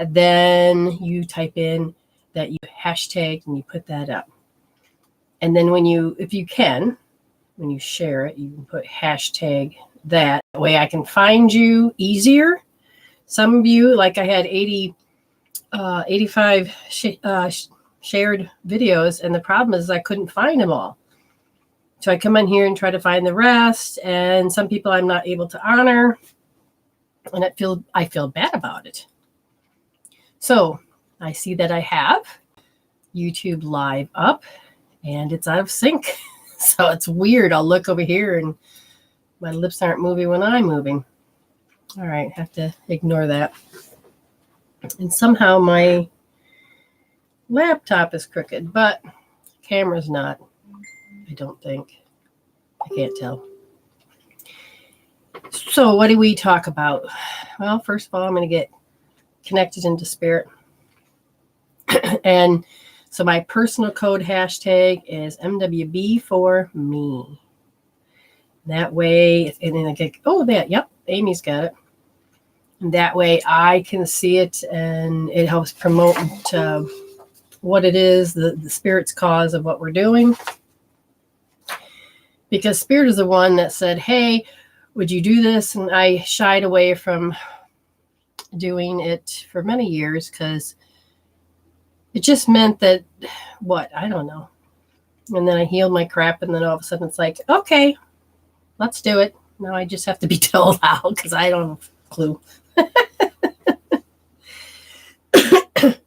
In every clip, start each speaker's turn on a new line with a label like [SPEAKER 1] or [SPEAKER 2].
[SPEAKER 1] And then you type in that you hashtag and you put that up. And then when you, if you can, when you share it, you can put hashtag that. That way I can find you easier. Some of you, like I had 85 shared videos, and the problem is I couldn't find them all. So I come in here and try to find the rest, and some people I'm not able to honor, and I feel bad about it. So I see that I have YouTube Live up, and it's out of sync. So it's weird. I'll look over here, and my lips aren't moving when I'm moving. All right, have to ignore that. And somehow my laptop is crooked, but camera's not. I don't think. I can't tell. So what do we talk about? Well, first of all, I'm going to get connected into Spirit. And so my personal code hashtag is MWB for me. That way, and then I get, oh, that, yep, Amy's got it. And that way I can see it, and it helps promote what it is, the Spirit's cause of what we're doing. Because Spirit is the one that said, hey, would you do this? And I shied away from doing it for many years because it just meant that, I don't know. And then I healed my crap, and then all of a sudden it's like, okay, let's do it. Now I just have to be told how because I don't have a clue.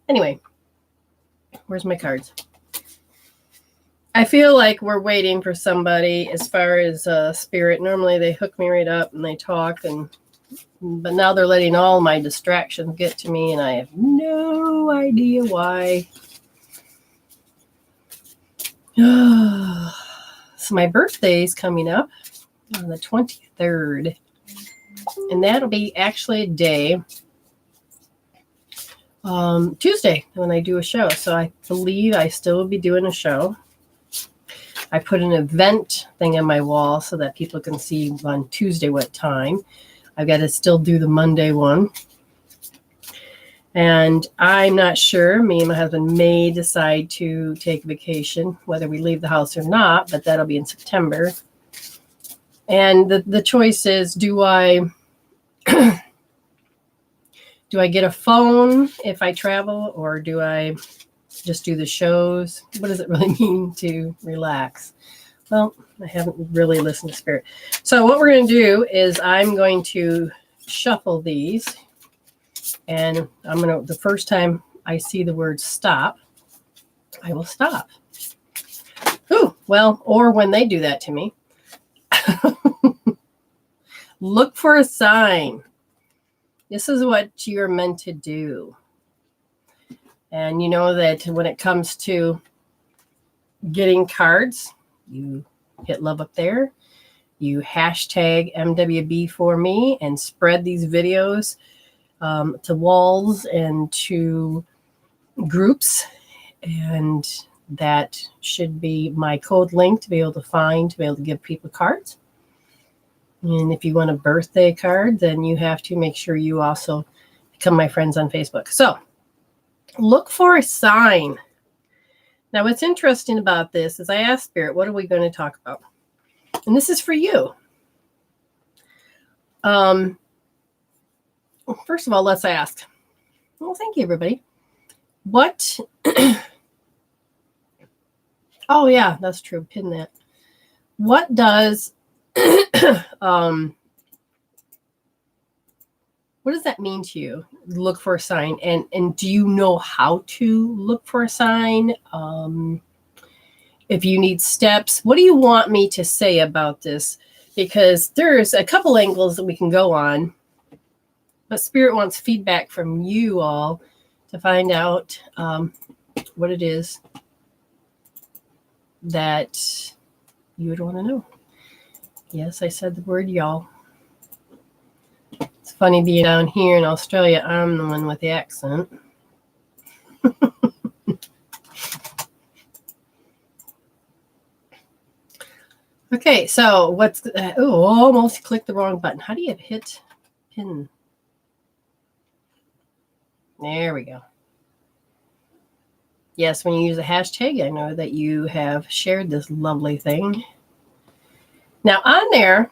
[SPEAKER 1] Anyway, where's my cards? I feel like we're waiting for somebody as far as Spirit. Normally they hook me right up and they talk, but now they're letting all my distractions get to me, and I have no idea why. So my birthday is coming up on the 23rd, and that'll be actually a day, Tuesday, when I do a show. So I believe I still will be doing a show. I put an event thing on my wall so that people can see on Tuesday what time. I've got to still do the Monday one. And I'm not sure. Me and my husband may decide to take a vacation, whether we leave the house or not, but that'll be in September. And the choice is, do I get a phone if I travel, or do I just do the shows? What does it really mean to relax? Well, I haven't really listened to Spirit. So what we're going to do is I'm going to shuffle these, and the first time I see the word stop, I will stop. Ooh, well, or when they do that to me, look for a sign. This is what you're meant to do. And you know that when it comes to getting cards, you hit love up there. You hashtag MWB for me and spread these videos to walls and to groups. And that should be my code link to be able to give people cards. And if you want a birthday card, then you have to make sure you also become my friends on Facebook. So look for a sign. Now, what's interesting about this is I asked Spirit, what are we going to talk about? And this is for you. First of all, let's ask. Well, thank you, everybody. What? Oh, yeah, that's true. Pin that. What does what does that mean to you? Look for a sign. And do you know how to look for a sign? If you need steps, what do you want me to say about this? Because there's a couple angles that we can go on, but Spirit wants feedback from you all to find out what it is that you would want to know. Yes, I said the word y'all. It's funny being down here in Australia. I'm the one with the accent. Okay, so what's... almost clicked the wrong button. How do you hit pin? There we go. Yes, when you use a hashtag, I know that you have shared this lovely thing. Now on there,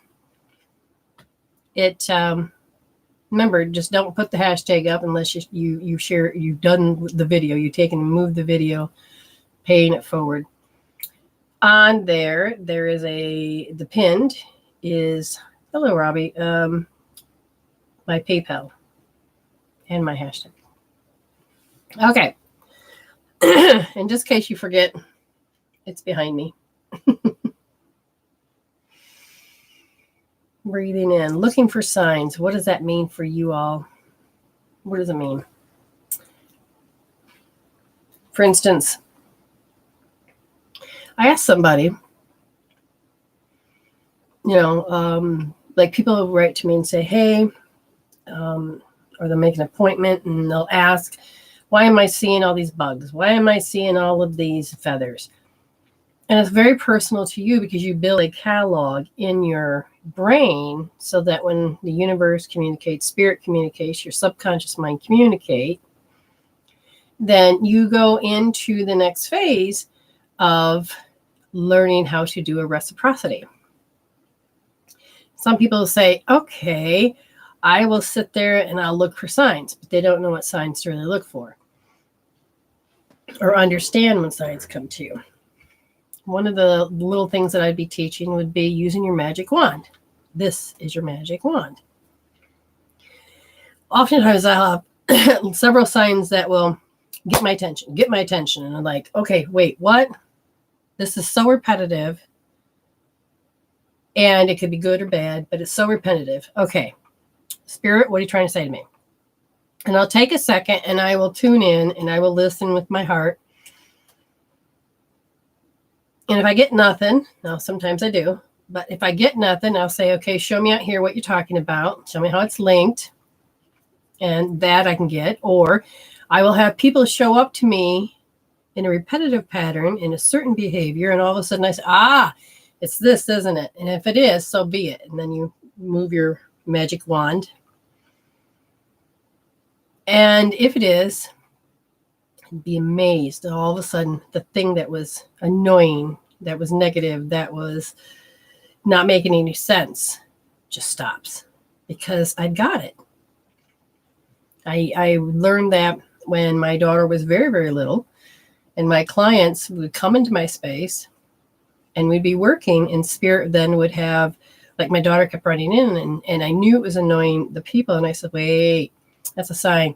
[SPEAKER 1] it remember, just don't put the hashtag up unless you share, you've done the video, you've taken and moved the video, paying it forward. On there is the pinned is, hello Robbie, my PayPal and my hashtag. Okay. And just in case you forget, it's behind me. Breathing in, looking for signs. What does that mean for you all? What does it mean? For instance, I asked somebody, like people will write to me and say, hey, or they'll make an appointment and they'll ask, why am I seeing all these bugs? Why am I seeing all of these feathers? And it's very personal to you because you build a catalog in your brain so that when the universe communicates, spirit communicates, your subconscious mind communicate, then you go into the next phase of learning how to do a reciprocity. Some people say, okay, I will sit there and I'll look for signs, but they don't know what signs to really look for or understand when signs come to you. One of the little things that I'd be teaching would be using your magic wand. This is your magic wand. Oftentimes I'll have several signs that will get my attention. And I'm like, okay, wait, what? This is so repetitive. And it could be good or bad, but it's so repetitive. Okay, Spirit, what are you trying to say to me? And I'll take a second and I will tune in and I will listen with my heart. And if I get nothing, now sometimes I do, but if I get nothing, I'll say, okay, show me out here what you're talking about. Show me how it's linked. And that I can get. Or I will have people show up to me in a repetitive pattern in a certain behavior. And all of a sudden I say, it's this, isn't it? And if it is, so be it. And then you move your magic wand. And if it is, be amazed that all of a sudden the thing that was annoying, that was negative, that was not making any sense just stops because I got it. I learned that when my daughter was very, very little and my clients would come into my space and we'd be working and Spirit then would have, like my daughter kept running in and I knew it was annoying the people. And I said, wait, that's a sign.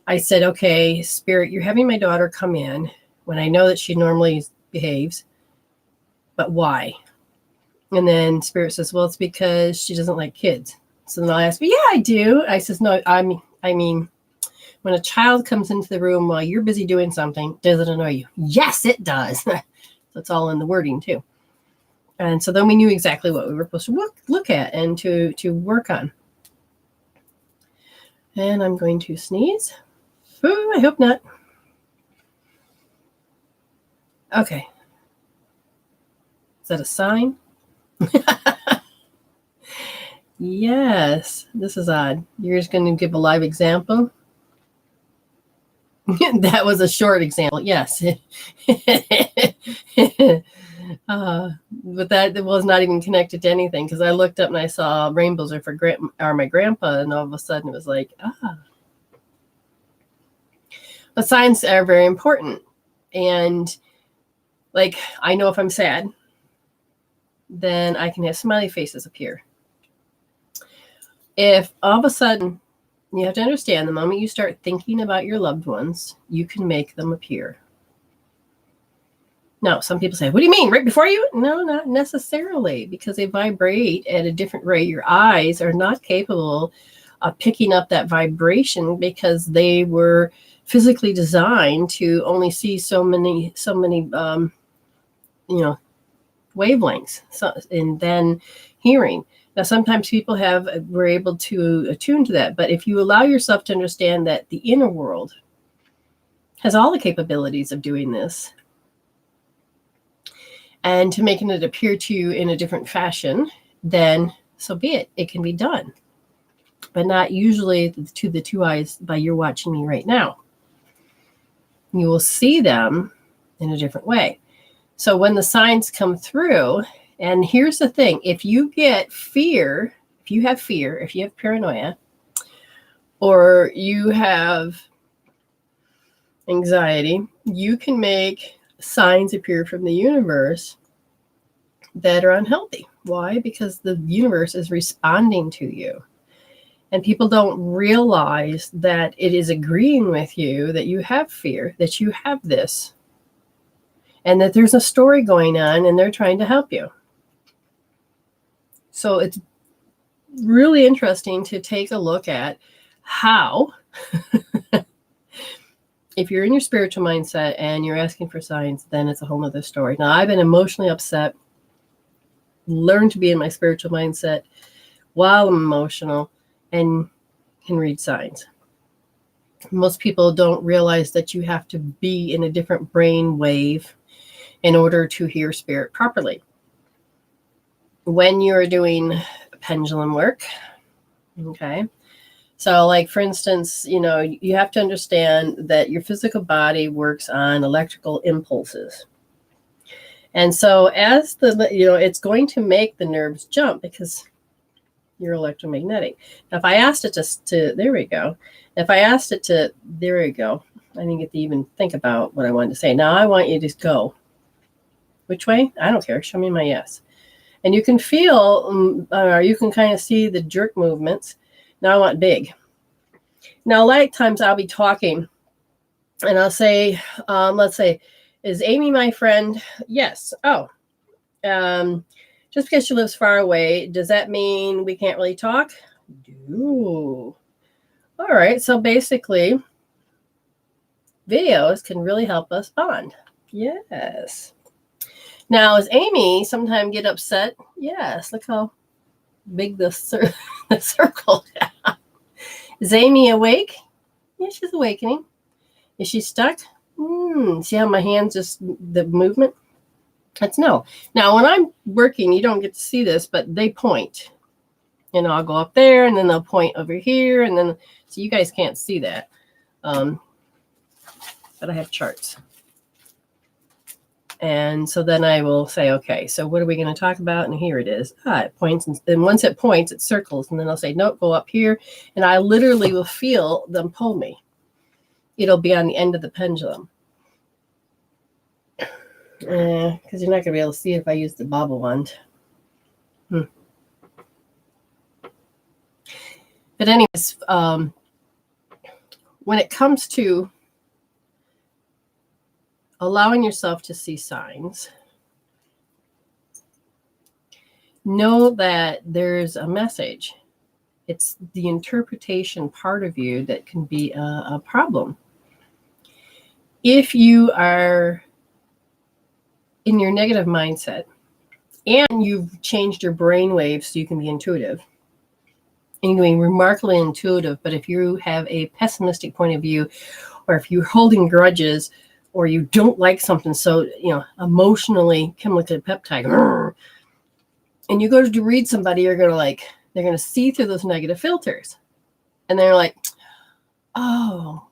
[SPEAKER 1] I said, okay, Spirit, you're having my daughter come in when I know that she normally behaves, but why? And then Spirit says, well, it's because she doesn't like kids. So then I'll ask, yeah, I do. I says, no, I mean, when a child comes into the room while you're busy doing something, does it annoy you? Yes, it does. That's all in the wording too. And so then we knew exactly what we were supposed to look at and to work on. And I'm going to sneeze. Ooh, I hope not. Okay. Is that a sign? Yes, this is odd. You're just going to give a live example? That was a short example. Yes. But that was not even connected to anything because I looked up and I saw rainbows are my grandpa, and all of a sudden it was like, But signs are very important. And like, I know if I'm sad, then I can have smiley faces appear. If all of a sudden, you have to understand, the moment you start thinking about your loved ones, you can make them appear. Now, some people say, what do you mean, right before you? No, not necessarily, because they vibrate at a different rate. Your eyes are not capable of picking up that vibration because they were physically designed to only see so many wavelengths, and then hearing. Now, sometimes people were able to attune to that, but if you allow yourself to understand that the inner world has all the capabilities of doing this, and to making it appear to you in a different fashion, then so be it. It can be done. but not usually to the two eyes by you're watching me right now. You will see them in a different way. So when the signs come through, and here's the thing, if you get fear, if you have paranoia, or you have anxiety, you can make signs appear from the universe that are unhealthy. Why? Because the universe is responding to you. And people don't realize that it is agreeing with you that you have fear, that you have this, and that there's a story going on and they're trying to help you. So it's really interesting to take a look at how, if you're in your spiritual mindset and you're asking for signs, then it's a whole nother story. Now, I've been emotionally upset, learned to be in my spiritual mindset while I'm emotional, and can read signs. Most people don't realize that you have to be in a different brain wave in order to hear spirit properly. When you're doing pendulum work, okay, so like for instance, you have to understand that your physical body works on electrical impulses. And so as it's going to make the nerves jump because you're electromagnetic. Now, if I asked it there we go. If I asked it to, there we go. I didn't get to even think about what I wanted to say. Now I want you to go. Which way? I don't care. Show me my yes. And you can feel, or you can kind of see the jerk movements. Now I want big. Now, a lot of times I'll be talking and I'll say, let's say, is Amy my friend? Yes. Oh, just because she lives far away, does that mean we can't really talk? No. All right. So basically, videos can really help us bond. Yes. Now, does Amy sometimes get upset? Yes. Look how big the circle is. Is Amy awake? Yeah, she's awakening. Is she stuck? See how my hands just, the movement? That's no. Now, when I'm working, you don't get to see this, but they point. I'll go up there, and then they'll point over here, and then, so you guys can't see that. But I have charts. And so then I will say, okay, so what are we going to talk about? And here it is. It points, and once it points, it circles, and then I'll say, nope, go up here, and I literally will feel them pull me. It'll be on the end of the pendulum. Because you're not going to be able to see it if I use the bobble wand. But anyways, when it comes to allowing yourself to see signs, know that there's a message. It's the interpretation part of you that can be a problem. If you are in your negative mindset and you've changed your brain waves so you can be intuitive, and you're remarkably intuitive, but if you have a pessimistic point of view, or if you're holding grudges, or you don't like something, so emotionally chemical peptide, and you go to read somebody, they're going to see through those negative filters, and they're like, oh,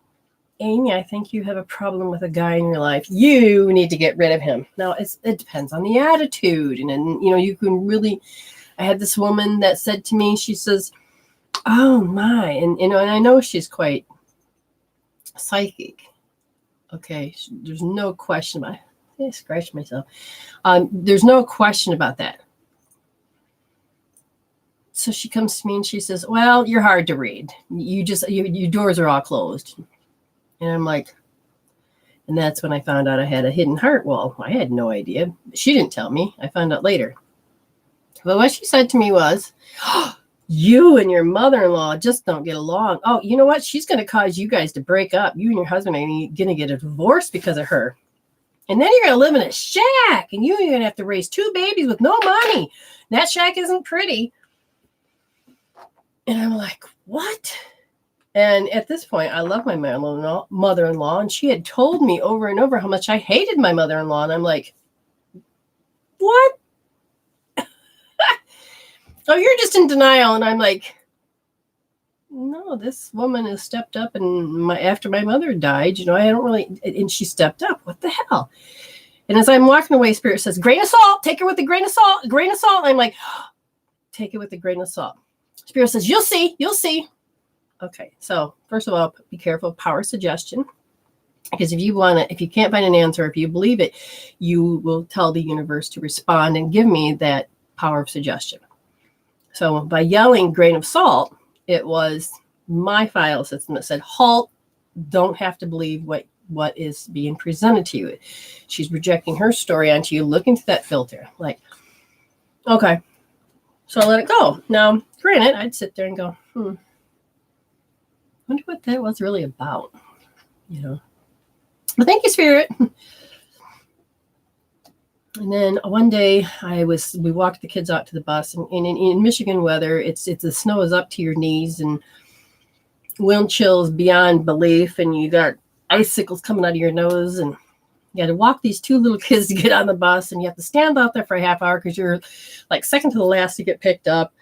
[SPEAKER 1] Amy, I think you have a problem with a guy in your life. You need to get rid of him. Now, it depends on the attitude. And you can really, I had this woman that said to me, she says, oh my, and I know she's quite psychic. Okay, there's no question about it. I scratched myself. There's no question about that. So she comes to me and she says, well, you're hard to read. Your doors are all closed. And I'm like, and that's when I found out I had a hidden heart wall. I had no idea. She didn't tell me. I found out later. But what she said to me was, oh, you and your mother-in-law just don't get along. Oh, you know what? She's going to cause you guys to break up. You and your husband are going to get a divorce because of her. And then you're going to live in a shack. And you're going to have to raise 2 babies with no money. That shack isn't pretty. And I'm like, what? And at this point, I love my mother-in-law, and she had told me over and over how much I hated my mother-in-law. And I'm like, what? Oh, you're just in denial. And I'm like, no, this woman has stepped up, and after my mother died, I don't really, and she stepped up. What the hell? And as I'm walking away, Spirit says, grain of salt, take her with a grain of salt, grain of salt. And I'm like, take it with a grain of salt. Spirit says, you'll see. Okay, so first of all, be careful of power suggestion. Because if you can't find an answer, if you believe it, you will tell the universe to respond and give me that power of suggestion. So by yelling grain of salt, it was my file system that said, halt, don't have to believe what is being presented to you. She's projecting her story onto you. Look into that filter. Like, okay. So I let it go. Now, granted, I'd sit there and go, wonder what that was really about, But thank you, Spirit. And then one day we walked the kids out to the bus, and in Michigan weather, it's the snow is up to your knees and wind chills beyond belief, and you got icicles coming out of your nose, and you got to walk these two little kids to get on the bus, and you have to stand out there for a half hour because you're like second to the last to get picked up.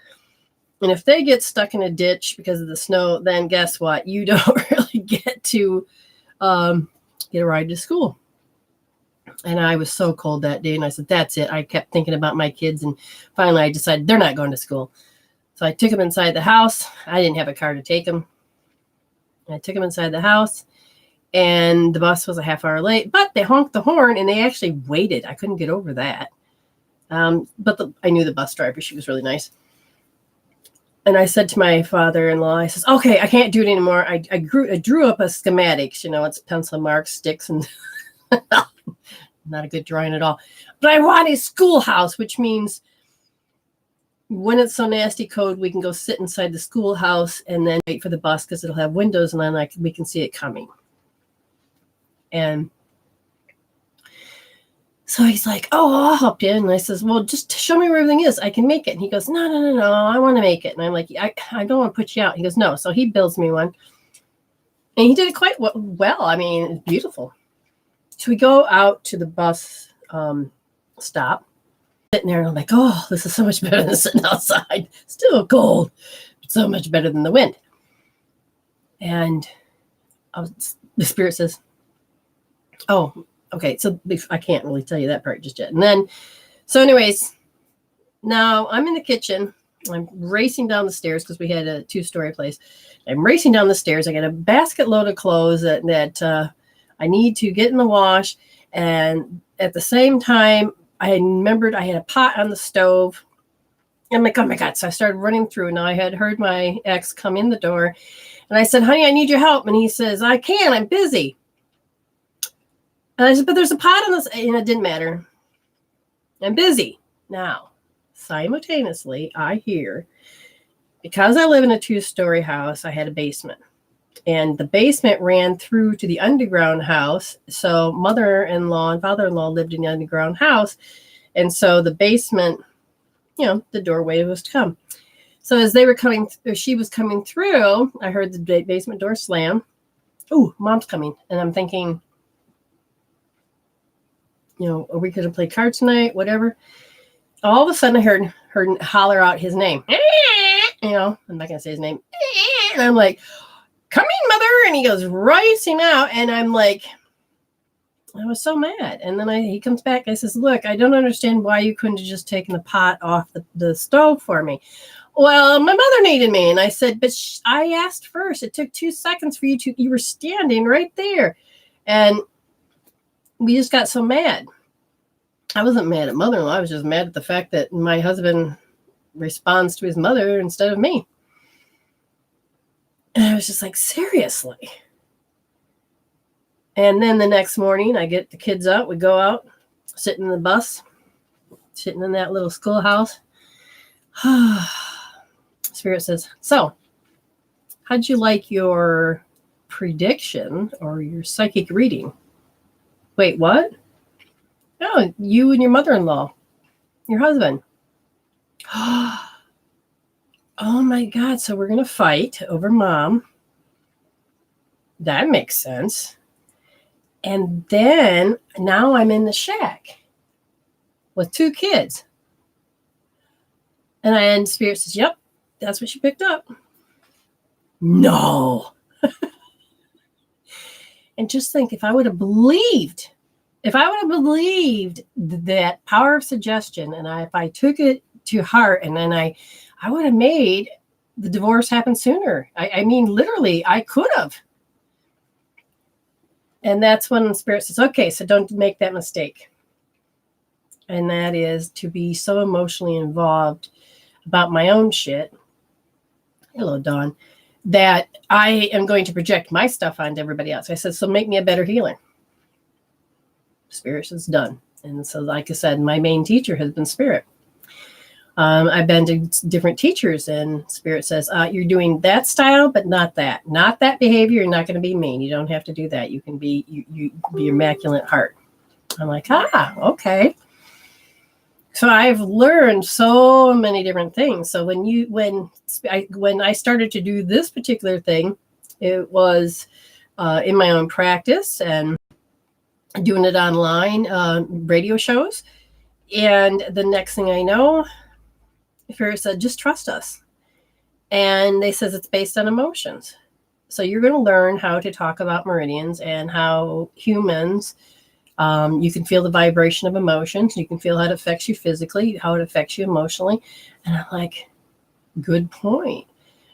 [SPEAKER 1] And if they get stuck in a ditch because of the snow, then guess what? You don't really get to get a ride to school. And I was so cold that day, and I said, that's it. I kept thinking about my kids, and finally I decided they're not going to school. So I took them inside the house. I didn't have a car to take them. I took them inside the house, and the bus was a half hour late, but they honked the horn, and they actually waited. I couldn't get over that. But I knew the bus driver. She was really nice. And I said to my father-in-law, I says, okay, I can't do it anymore. I drew up a schematics, it's pencil marks, sticks, and not a good drawing at all. But I want a schoolhouse, which means when it's so nasty cold, we can go sit inside the schoolhouse and then wait for the bus because it'll have windows, and then we can see it coming. And so he's like, oh, I'll help you. And I says, well, just show me where everything is. I can make it. And he goes, no, I want to make it. And I'm like, I don't want to put you out. He goes, no. So he builds me one. And he did it quite well. I mean, it's beautiful. So we go out to the bus stop, sitting there, and I'm like, oh, this is so much better than sitting outside. Still cold, but so much better than the wind. And the Spirit says, oh, okay, so I can't really tell you that part just yet. And then, so anyways, now I'm in the kitchen. I'm racing down the stairs because we had a 2-story place. I'm racing down the stairs. I got a basket load of clothes that I need to get in the wash. And at the same time, I remembered I had a pot on the stove. I'm like, oh my God. So I started running through. Now I had heard my ex come in the door. And I said, honey, I need your help. And he says, I can't. I'm busy. And I said, but there's a pot on this. And it didn't matter. I'm busy. Now, simultaneously, I hear, because I live in a 2-story house, I had a basement. And the basement ran through to the underground house. So mother-in-law and father-in-law lived in the underground house. And so the basement, the doorway was to come. So as they were coming, or she was coming through, I heard the basement door slam. Ooh, mom's coming. And I'm thinking, are we going to play cards tonight? Whatever. All of a sudden I heard her holler out his name. I'm not going to say his name. And I'm like, come in, mother. And he goes racing out. And I'm like, I was so mad. And then he comes back. I says, look, I don't understand why you couldn't have just taken the pot off the stove for me. Well, my mother needed me. And I said, but I asked first. It took 2 seconds for you were standing right there. And we just got so mad. I wasn't mad at mother-in-law. I was just mad at the fact that my husband responds to his mother instead of me. And I was just like, seriously. And then the next morning, I get the kids up. We go out, sitting in the bus, sitting in that little schoolhouse. Spirit says, so how'd you like your prediction or your psychic reading? Wait, what? Oh, you and your mother-in-law, your husband. Oh my God. So we're going to fight over mom. That makes sense. And then now I'm in the shack with 2 kids. And Spirit says, yep, that's what she picked up. No. And just think, if I would have believed that power of suggestion, and if I took it to heart, and then I would have made the divorce happen sooner. I mean, literally, I could have. And that's when Spirit says, okay, so don't make that mistake. And that is to be so emotionally involved about my own shit. Hello, Dawn. That I am going to project my stuff onto everybody else. I said, so make me a better healer. Spirit says, done. And so, like I said, my main teacher has been Spirit. I've been to different teachers, and Spirit says, you're doing that style, but not that. Not that behavior. You're not going to be mean. You don't have to do that. You can be you be immaculate heart. I'm like, okay. So I've learned so many different things. So when I started to do this particular thing, it was in my own practice and doing it online, radio shows. And the next thing I know, Spirit said, just trust us. And they says it's based on emotions. So you're going to learn how to talk about meridians and how humans, you can feel the vibration of emotions. You can feel how it affects you physically, how it affects you emotionally. And I'm like, good point.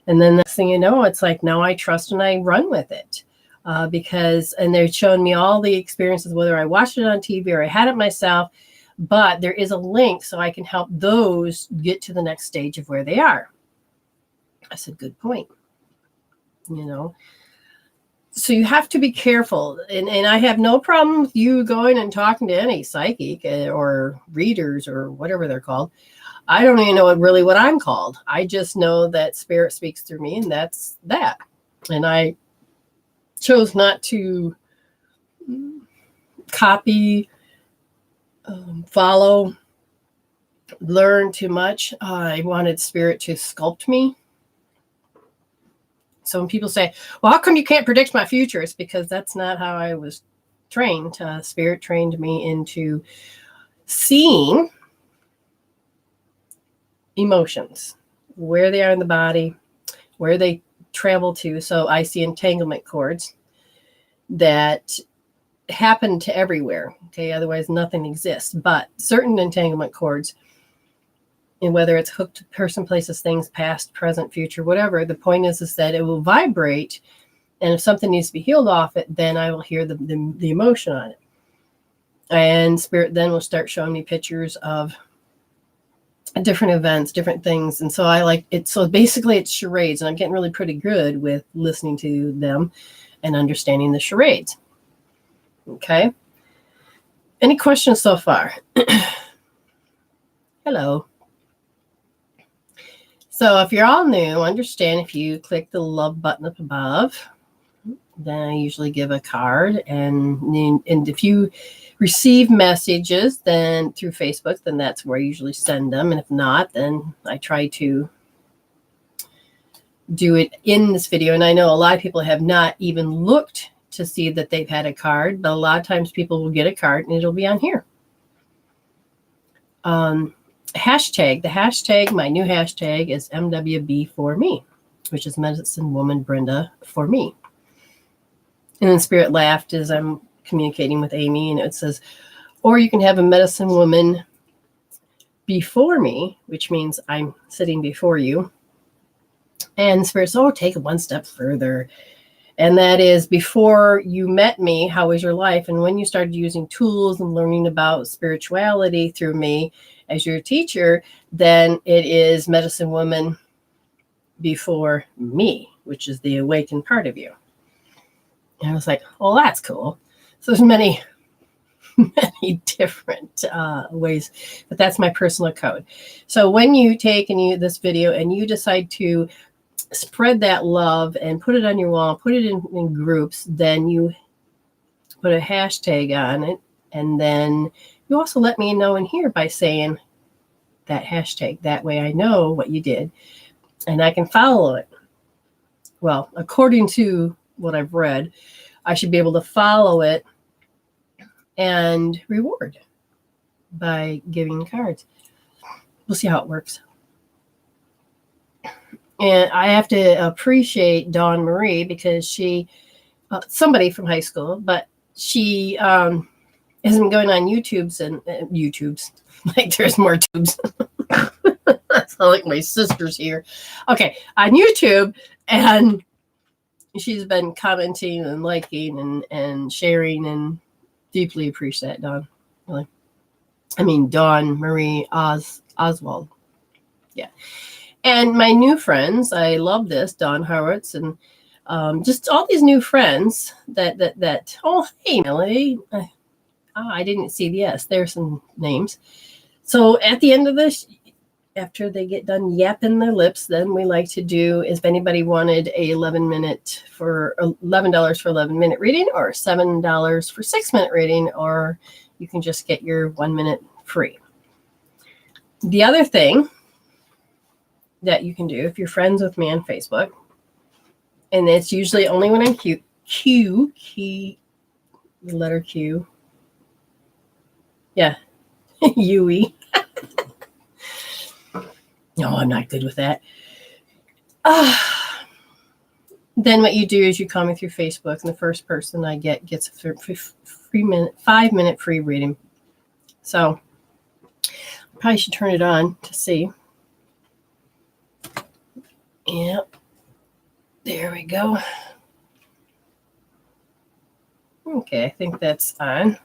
[SPEAKER 1] And then the next thing you know, it's like, now I trust and I run with it. And they're showing me all the experiences, whether I watched it on TV or I had it myself, but there is a link so I can help those get to the next stage of where they are. I said, good point. So you have to be careful. And I have no problem with you going and talking to any psychic or readers or whatever they're called. I don't even know what I'm called. I just know that Spirit speaks through me, and that's that. And I chose not to copy, follow, learn too much. I wanted Spirit to sculpt me. So when people say, well, how come you can't predict my future? It's because that's not how I was trained. Spirit trained me into seeing emotions, where they are in the body, where they travel to. So I see entanglement cords that happen to everywhere. Okay, otherwise nothing exists. But certain entanglement cords, and whether it's hooked to person, places, things, past, present, future, whatever, the point is that it will vibrate. And if something needs to be healed off it, then I will hear the emotion on it. And Spirit then will start showing me pictures of different events, different things. And so I like it. So basically it's charades, and I'm getting really pretty good with listening to them and understanding the charades. Okay. Any questions so far? Hello. So if you're all new, understand if you click the love button up above, then I usually give a card. And if you receive messages then through Facebook, then that's where I usually send them. And if not, then I try to do it in this video. And I know a lot of people have not even looked to see that they've had a card, but a lot of times people will get a card and it'll be on here. Hashtag, my new hashtag is MWB for me, which is Medicine Woman Brenda for me. And then Spirit laughed as I'm communicating with Amy, and it says, or you can have a medicine woman before me, which means I'm sitting before you. And Spirit says, take it one step further. And that is, before you met me, how was your life? And when you started using tools and learning about spirituality through me as your teacher, then it is medicine woman before me, which is the awakened part of you. And I was like, oh, that's cool. So there's many different ways, but that's my personal code. So when you take this video and you decide to spread that love and put it on your wall, put it in groups, then you put a hashtag on it. And then you also let me know in here by saying that hashtag. That way I know what you did and I can follow it. Well, according to what I've read, I should be able to follow it and reward by giving cards. We'll see how it works. And I have to appreciate Dawn Marie because she, somebody from high school, but she has been going on YouTube's and YouTube's, like there's more tubes. I sound like my sister's here. Okay, on YouTube, and she's been commenting and liking and sharing, and deeply appreciate Dawn. Really, I mean Dawn Marie Oswald. Yeah, and my new friends, I love this Dawn Horowitz and just all these new friends that. Oh, hey Melody, I didn't see the S. There's some names. So at the end of this, after they get done yapping their lips, then we like to do, if anybody wanted a $11 for $11 reading, or $7 for 6-minute reading, or you can just get your 1 minute free. The other thing that you can do, if you're friends with me on Facebook, and it's usually only when I'm the letter Q. Yeah, UE. No, I'm not good with that. Then what you do is you call me through Facebook, and the first person I get gets a 5-minute free reading. So I probably should turn it on to see. Yep. There we go. Okay, I think that's on.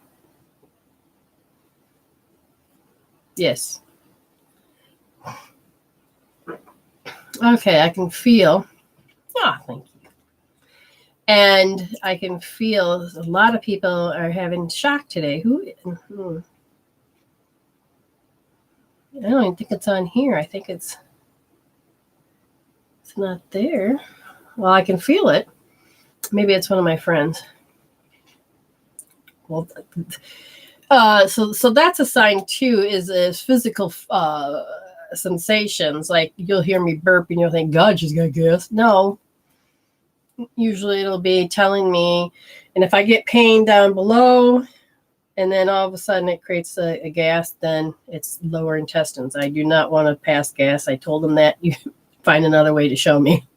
[SPEAKER 1] Yes. Okay, I can feel. Thank you. And I can feel a lot of people are having shock today. I don't even think it's on here. I think it's not there. Well, I can feel it. Maybe it's one of my friends. Well, so that's a sign too. Is physical sensations, like you'll hear me burp and you'll think, God, she's got gas. No, usually it'll be telling me, and if I get pain down below, and then all of a sudden it creates a gas, then it's lower intestines. I do not want to pass gas. I told them that. You find another way to show me.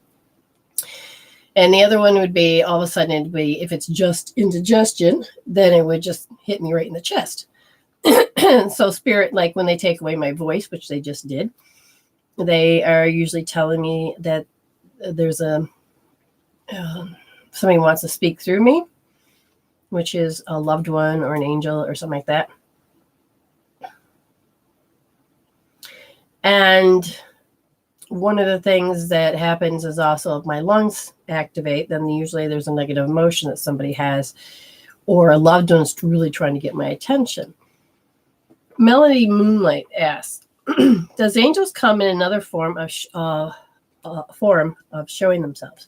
[SPEAKER 1] And the other one would be, all of a sudden it'd be, if it's just indigestion, then it would just hit me right in the chest. So spirit, like when they take away my voice, which they just did, they are usually telling me that there's somebody wants to speak through me, which is a loved one or an angel or something like that. And one of the things that happens is also if my lungs activate, then usually there's a negative emotion that somebody has, or a loved one's really trying to get my attention. Melody Moonlight asks, does angels come in another form of showing themselves?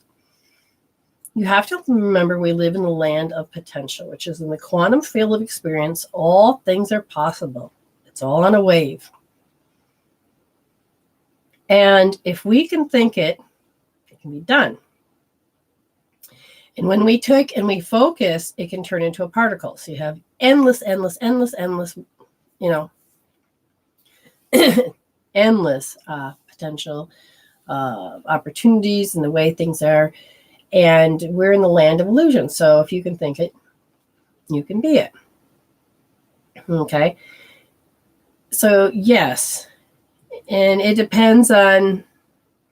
[SPEAKER 1] You have to remember we live in the land of potential, which is in the quantum field of experience. All things are possible. It's all on a wave. And if we can think it, it can be done. And when we take and we focus, it can turn into a particle. So you have endless, endless potential opportunities and the way things are. And we're in the land of illusion. So if you can think it, you can be it. Okay. So yes. And it depends on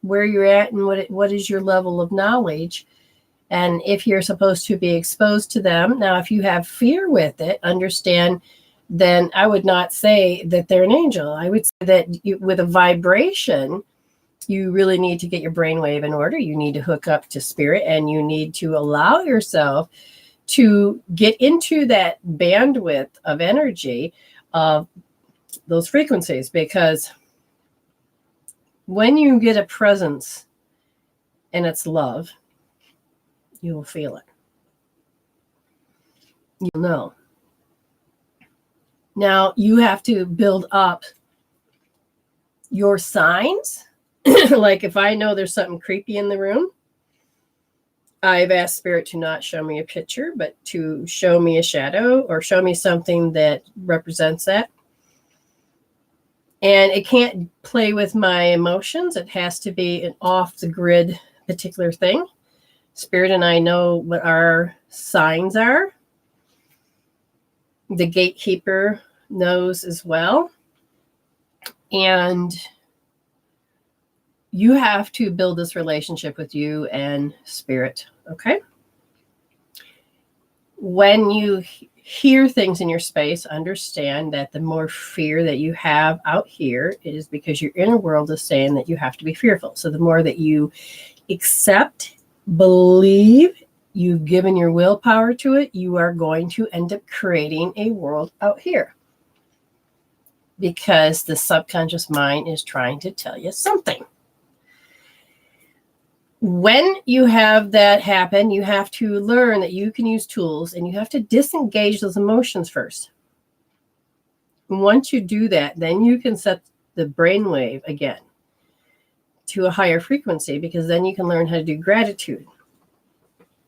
[SPEAKER 1] where you're at and what is your level of knowledge. And if you're supposed to be exposed to them. Now, if you have fear with it, understand, then I would not say that they're an angel. I would say that with a vibration, you really need to get your brainwave in order. You need to hook up to spirit, and you need to allow yourself to get into that bandwidth of energy of those frequencies, because when you get a presence and it's love, you will feel it. You'll know. Now you have to build up your signs. Like if I know there's something creepy in the room, I've asked spirit to not show me a picture, but to show me a shadow or show me something that represents that. And it can't play with my emotions. It has to be an off the grid particular thing. Spirit and I know what our signs are. The gatekeeper knows as well. And you have to build this relationship with you and spirit, okay? When you hear things in your space, understand that the more fear that you have out here, it is because your inner world is saying that you have to be fearful. So the more that you accept, believe, you've given your willpower to it, you are going to end up creating a world out here. Because the subconscious mind is trying to tell you something. When you have that happen, you have to learn that you can use tools and you have to disengage those emotions first. Once you do that, then you can set the brainwave again to a higher frequency, because then you can learn how to do gratitude.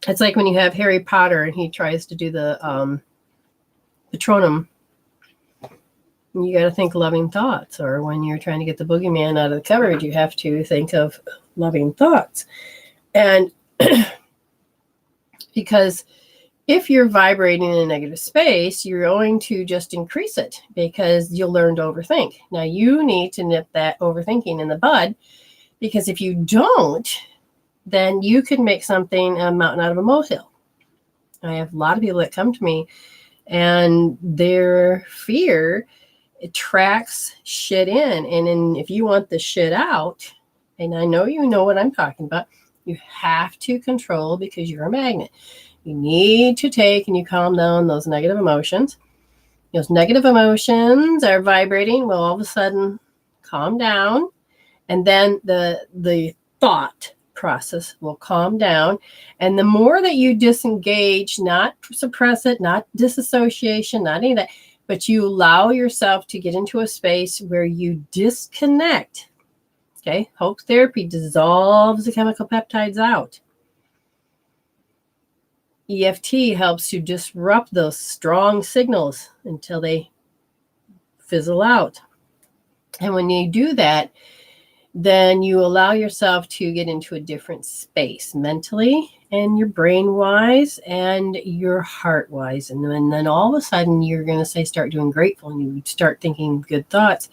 [SPEAKER 1] It's like when you have Harry Potter and he tries to do the Patronum. You got to think loving thoughts. Or when you're trying to get the boogeyman out of the cupboard, you have to think of loving thoughts. And because if you're vibrating in a negative space, you're going to just increase it, because you'll learn to overthink. Now, you need to nip that overthinking in the bud, because if you don't, then you could make something a mountain out of a molehill. I have a lot of people that come to me and their fear attracts shit in. And then if you want the shit out, and I know you know what I'm talking about, you have to control, because you're a magnet. You need to take and you calm down those negative emotions. Those negative emotions are vibrating. Well, all of a sudden, calm down. And then the thought process will calm down. And the more that you disengage, not suppress it, not disassociation, not any of that, but you allow yourself to get into a space where you disconnect. Okay, Hope therapy dissolves the chemical peptides out. EFT helps you disrupt those strong signals until they fizzle out. And when you do that, then you allow yourself to get into a different space mentally and your brain wise and your heart wise. And then all of a sudden you're going to say, start doing grateful, and you start thinking good thoughts.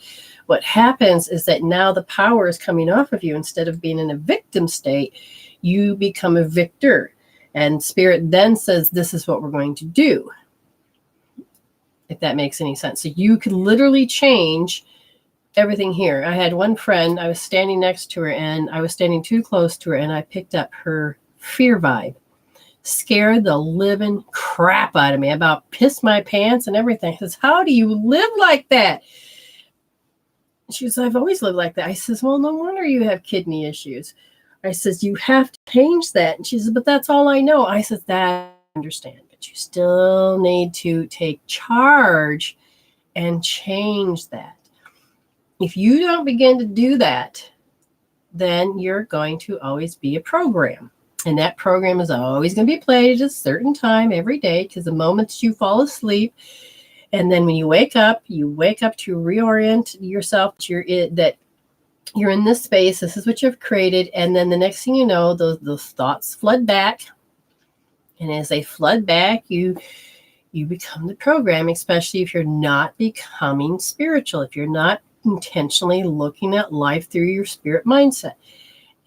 [SPEAKER 1] What happens is that now the power is coming off of you. Instead of being in a victim state, you become a victor. And spirit then says, this is what we're going to do. If that makes any sense. So you can literally change everything here. I had one friend, I was standing next to her and I was standing too close to her, and I picked up her fear vibe. Scared the living crap out of me. About pissed my pants and everything. I says, how do you live like that? She says, I've always lived like that. I says, well, no wonder you have kidney issues. I says, you have to change that. And she says, but that's all I know. I says, that I understand, but you still need to take charge and change that. If you don't begin to do that, then you're going to always be a program. And that program is always going to be played at a certain time every day, because the moment you fall asleep, and then when you wake up to reorient yourself to that you're in this space. This is what you've created. And then the next thing you know, those thoughts flood back. And as they flood back, you become the program, especially if you're not becoming spiritual, if you're not intentionally looking at life through your spirit mindset.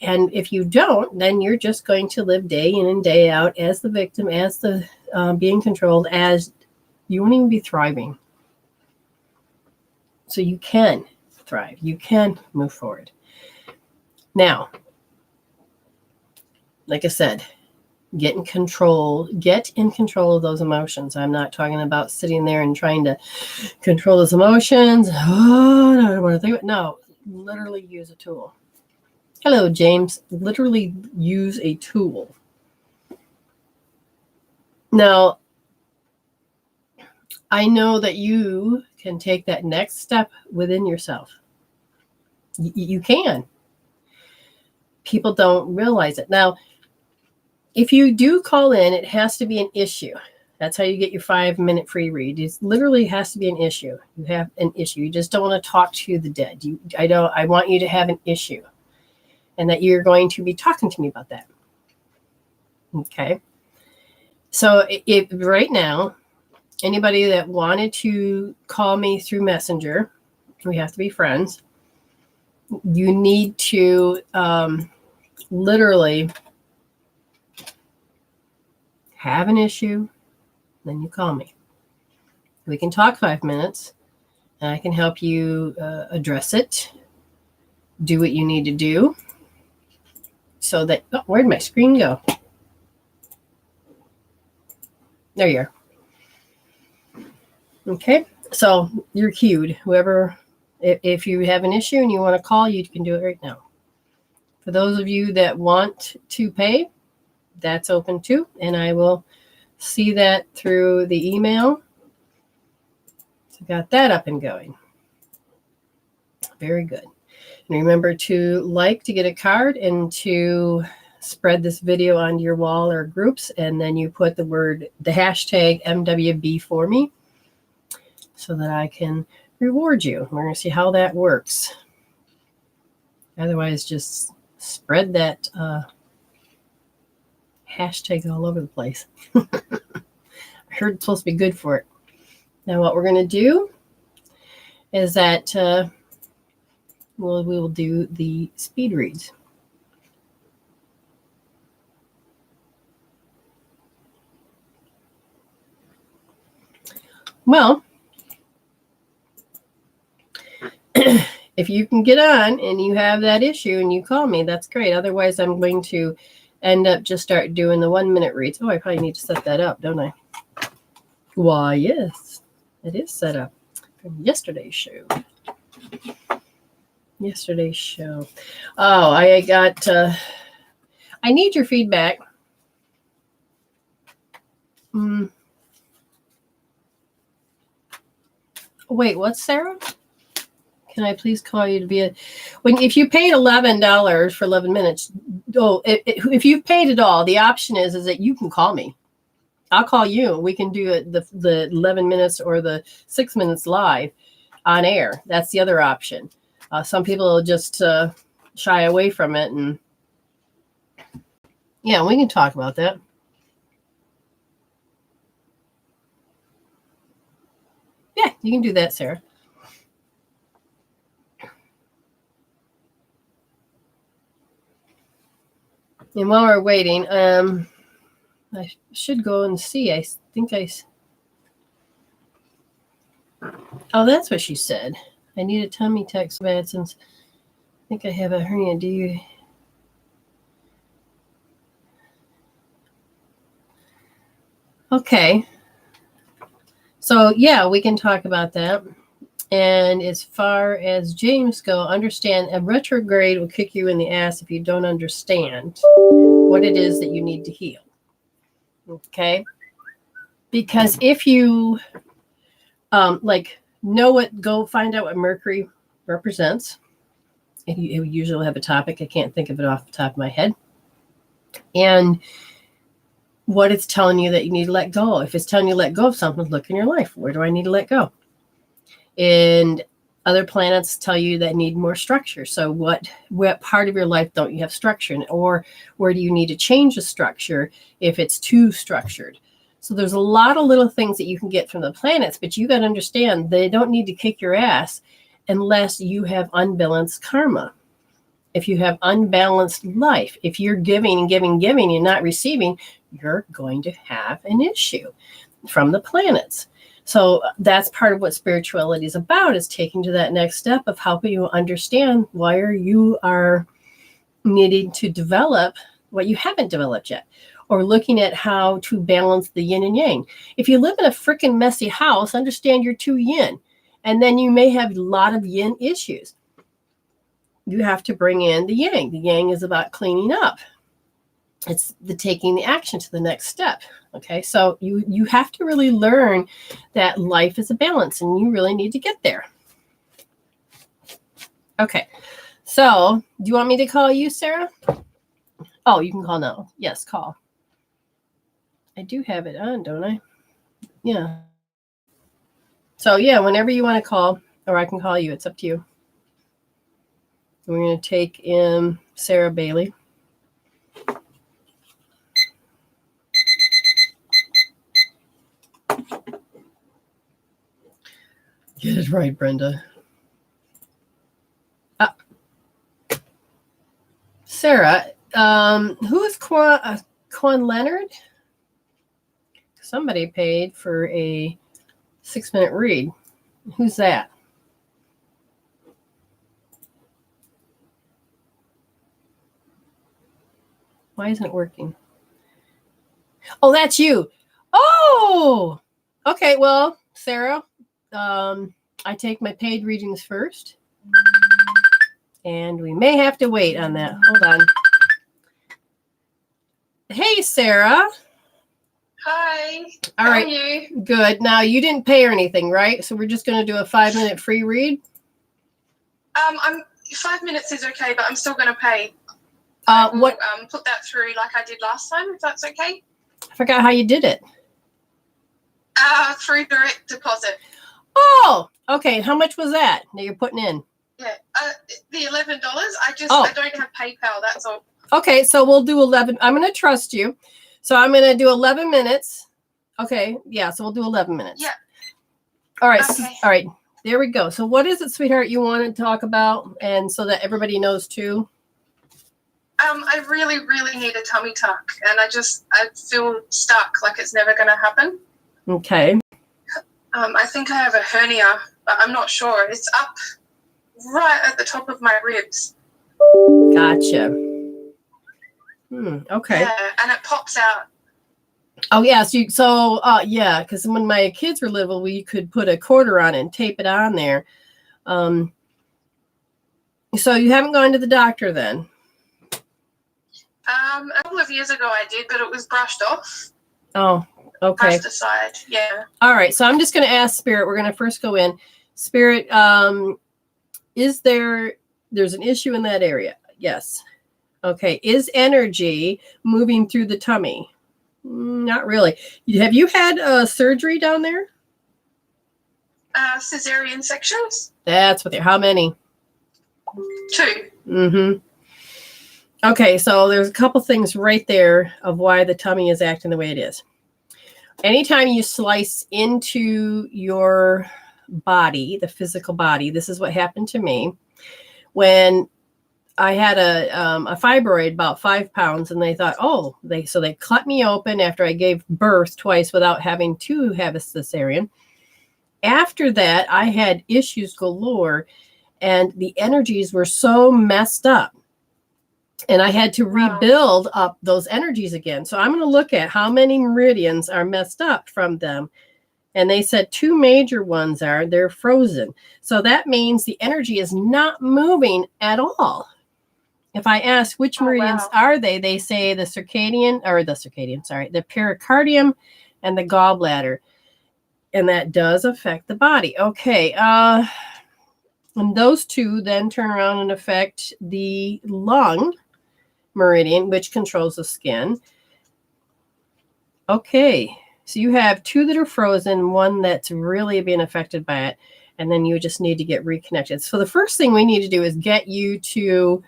[SPEAKER 1] And if you don't, then you're just going to live day in and day out as the victim, as the being controlled, as you won't even be thriving. So you can thrive. You can move forward. Now, like I said, get in control of those emotions. I'm not talking about sitting there and trying to control those emotions. Oh, no, I don't want to think about it. No, literally use a tool. Hello, James. Literally use a tool. Now, I know that you can take that next step within yourself. You can. People don't realize it. Now, if you do call in, it has to be an issue. That's how you get your 5-minute free read. It literally has to be an issue. You have an issue. You just don't want to talk to the dead. I want you to have an issue, and that you're going to be talking to me about that. Okay. So if right now, anybody that wanted to call me through Messenger, we have to be friends. You need to literally have an issue, then you call me. We can talk 5 minutes, and I can help you address it, do what you need to do, so that, where'd my screen go? There you are. Okay, so you're queued. Whoever, if you have an issue and you want to call, you can do it right now. For those of you that want to pay, that's open too, and I will see that through the email. So got that up and going. Very good. And remember to like to get a card and to spread this video onto your wall or groups, and then you put the hashtag MWB for me so that I can reward you. We're going to see how that works. Otherwise, just spread that hashtag all over the place. I heard it's supposed to be good for it. Now what we're going to do is that we will do the speed reads. Well, if you can get on and you have that issue and you call me, that's great. Otherwise, I'm going to end up just start doing the 1-minute reads. Oh, I probably need to set that up, don't I? Why, yes, it is set up from yesterday's show. Oh, I got, I need your feedback. Wait, what, Sarah? Can I please call you to be if you paid $11 for 11 minutes, if you've paid it all, the option is that you can call me. I'll call you. We can do it the 11 minutes or the 6 minutes live on air. That's the other option. Some people will just shy away from it. And yeah, we can talk about that. Yeah, you can do that, Sarah. And while we're waiting, I should go and see. I think oh, that's what she said. I need a tummy tuck so bad since I think I have a hernia. Do you? Okay. So yeah, we can talk about that. And as far as James go, understand a retrograde will kick you in the ass if you don't understand what it is that you need to heal. Okay? Because if you go find out what Mercury represents. You usually have a topic. I can't think of it off the top of my head. And what it's telling you that you need to let go. If it's telling you to let go of something, look in your life. Where do I need to let go? And other planets tell you that need more structure. So what part of your life don't you have structure in? Or where do you need to change the structure if it's too structured? So there's a lot of little things that you can get from the planets, but you got to understand they don't need to kick your ass unless you have unbalanced karma. If you have unbalanced life, if you're giving and giving and not receiving, you're going to have an issue from the planets. So that's part of what spirituality is about, is taking to that next step of helping you understand why you are needing to develop what you haven't developed yet, or looking at how to balance the yin and yang. If you live in a freaking messy house, understand you're too yin, and then you may have a lot of yin issues. You have to bring in the yang. The yang is about cleaning up. It's the taking the action to the next step. Okay, so you have to really learn that life is a balance, and you really need to get there. Okay, so do you want me to call you, Sarah? Oh, you can call now. Yes, call. I do have it on, don't I? Yeah. So yeah, whenever you want to call, or I can call you, it's up to you. We're going to take in Sarah Bailey. Get it right, Brenda. Sarah, who is Quan Leonard? Somebody paid for a 6-minute read. Who's that? Why isn't it working? Oh, that's you. Oh, okay. Well, Sarah, I take my paid readings first. And we may have to wait on that. Hold on. Hey, Sarah.
[SPEAKER 2] Hi.
[SPEAKER 1] All right.
[SPEAKER 2] How are you?
[SPEAKER 1] Good. Now, you didn't pay or anything, right? So we're just going to do a 5-minute free read?
[SPEAKER 2] I'm 5 minutes is okay, but I'm still going to pay.
[SPEAKER 1] What?
[SPEAKER 2] Put that through like I did last time, if that's okay.
[SPEAKER 1] I forgot how you did it.
[SPEAKER 2] Through direct deposit.
[SPEAKER 1] Oh, okay. How much was that you're putting in?
[SPEAKER 2] Yeah. The $11. I don't have PayPal. That's all.
[SPEAKER 1] Okay, so we'll do 11. I'm going to trust you. So I'm going to do 11 minutes. Okay. Yeah. So we'll do 11 minutes.
[SPEAKER 2] Yeah.
[SPEAKER 1] All right.
[SPEAKER 2] Okay.
[SPEAKER 1] All right. There we go. So what is it, sweetheart, you want to talk about? And so that everybody knows too.
[SPEAKER 2] I really, really need a tummy tuck, and I feel stuck, like it's never going to happen.
[SPEAKER 1] Okay.
[SPEAKER 2] I think I have a hernia, but I'm not sure. It's up right at the top of my ribs.
[SPEAKER 1] Gotcha. Okay.
[SPEAKER 2] Yeah, and it pops out.
[SPEAKER 1] Oh, yeah. Yeah, because when my kids were little, we could put a quarter on it and tape it on there. So you haven't gone to the doctor then?
[SPEAKER 2] A couple of years ago I did, but it was brushed off.
[SPEAKER 1] Oh, okay.
[SPEAKER 2] Brushed aside, yeah.
[SPEAKER 1] All right. So I'm just going to ask Spirit. We're going to first go in. Spirit, there's an issue in that area? Yes. Okay. Is energy moving through the tummy? Not really. Have you had surgery down there?
[SPEAKER 2] Cesarean sections?
[SPEAKER 1] That's what how many?
[SPEAKER 2] 2.
[SPEAKER 1] Mm-hmm. Okay, so there's a couple things right there of why the tummy is acting the way it is. Anytime you slice into your body, the physical body, this is what happened to me. When I had a fibroid about 5 pounds, and they thought, they cut me open after I gave birth twice without having to have a cesarean. After that, I had issues galore, and the energies were so messed up. And I had to rebuild up those energies again. So I'm going to look at how many meridians are messed up from them. And they said 2 major ones they're frozen. So that means the energy is not moving at all. If I ask which meridians are they say the pericardium and the gallbladder. And that does affect the body. Okay. And those 2 then turn around and affect the lung meridian, which controls the skin. Okay, so you have 2 that are frozen, 1 that's really being affected by it, and then you just need to get reconnected. So the first thing we need to do is get you to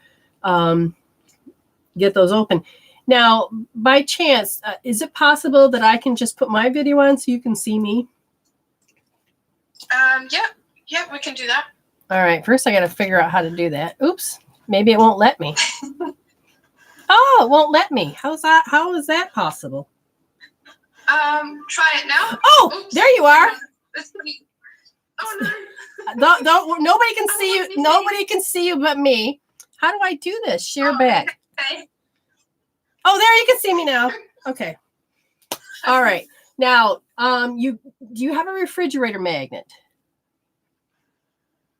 [SPEAKER 1] get those open. Now, by chance, is it possible that I can just put my video on so you can see me?
[SPEAKER 2] Yeah, we can do that.
[SPEAKER 1] All right, first I got to figure out how to do that. Oops, maybe it won't let me. Oh, it won't let me. How is that possible?
[SPEAKER 2] Try it now.
[SPEAKER 1] Oh, oops. There you are.
[SPEAKER 2] Oh no.
[SPEAKER 1] Don't nobody can see you. Nobody can see you but me. How do I do this? Share back.
[SPEAKER 2] Okay.
[SPEAKER 1] Oh, there, you can see me now. Okay. All right. Now, do you have a refrigerator magnet?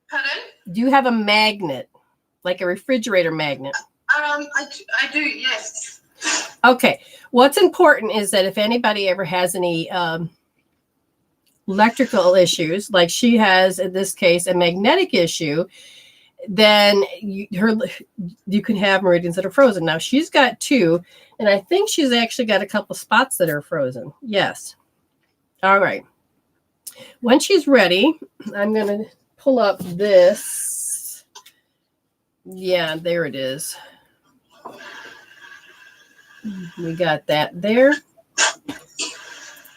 [SPEAKER 2] Pardon?
[SPEAKER 1] Do you have a magnet, like a refrigerator magnet?
[SPEAKER 2] I do, yes.
[SPEAKER 1] Okay. What's important is that if anybody ever has any electrical issues, like she has in this case, a magnetic issue, then you can have meridians that are frozen. Now she's got 2, and I think she's actually got a couple spots that are frozen. Yes. All right. When she's ready, I'm going to pull up this. Yeah, there it is. We got that there.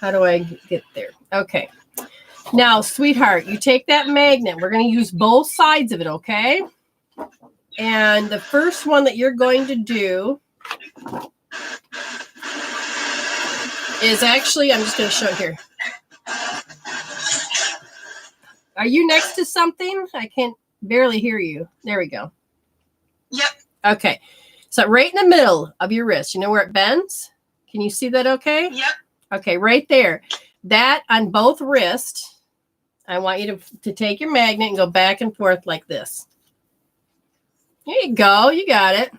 [SPEAKER 1] How do I get there? Okay. Now, sweetheart, you take that magnet. We're going to use both sides of it, okay? And the first one that you're going to do is actually, I'm just going to show it here. Are you next to something? I can't barely hear you. There we go.
[SPEAKER 2] Yep.
[SPEAKER 1] Okay. So right in the middle of your wrist, you know where it bends? Can you see that okay?
[SPEAKER 2] Yep.
[SPEAKER 1] Okay, right there. That on both wrists, I want you to take your magnet and go back and forth like this. There you go. You got it.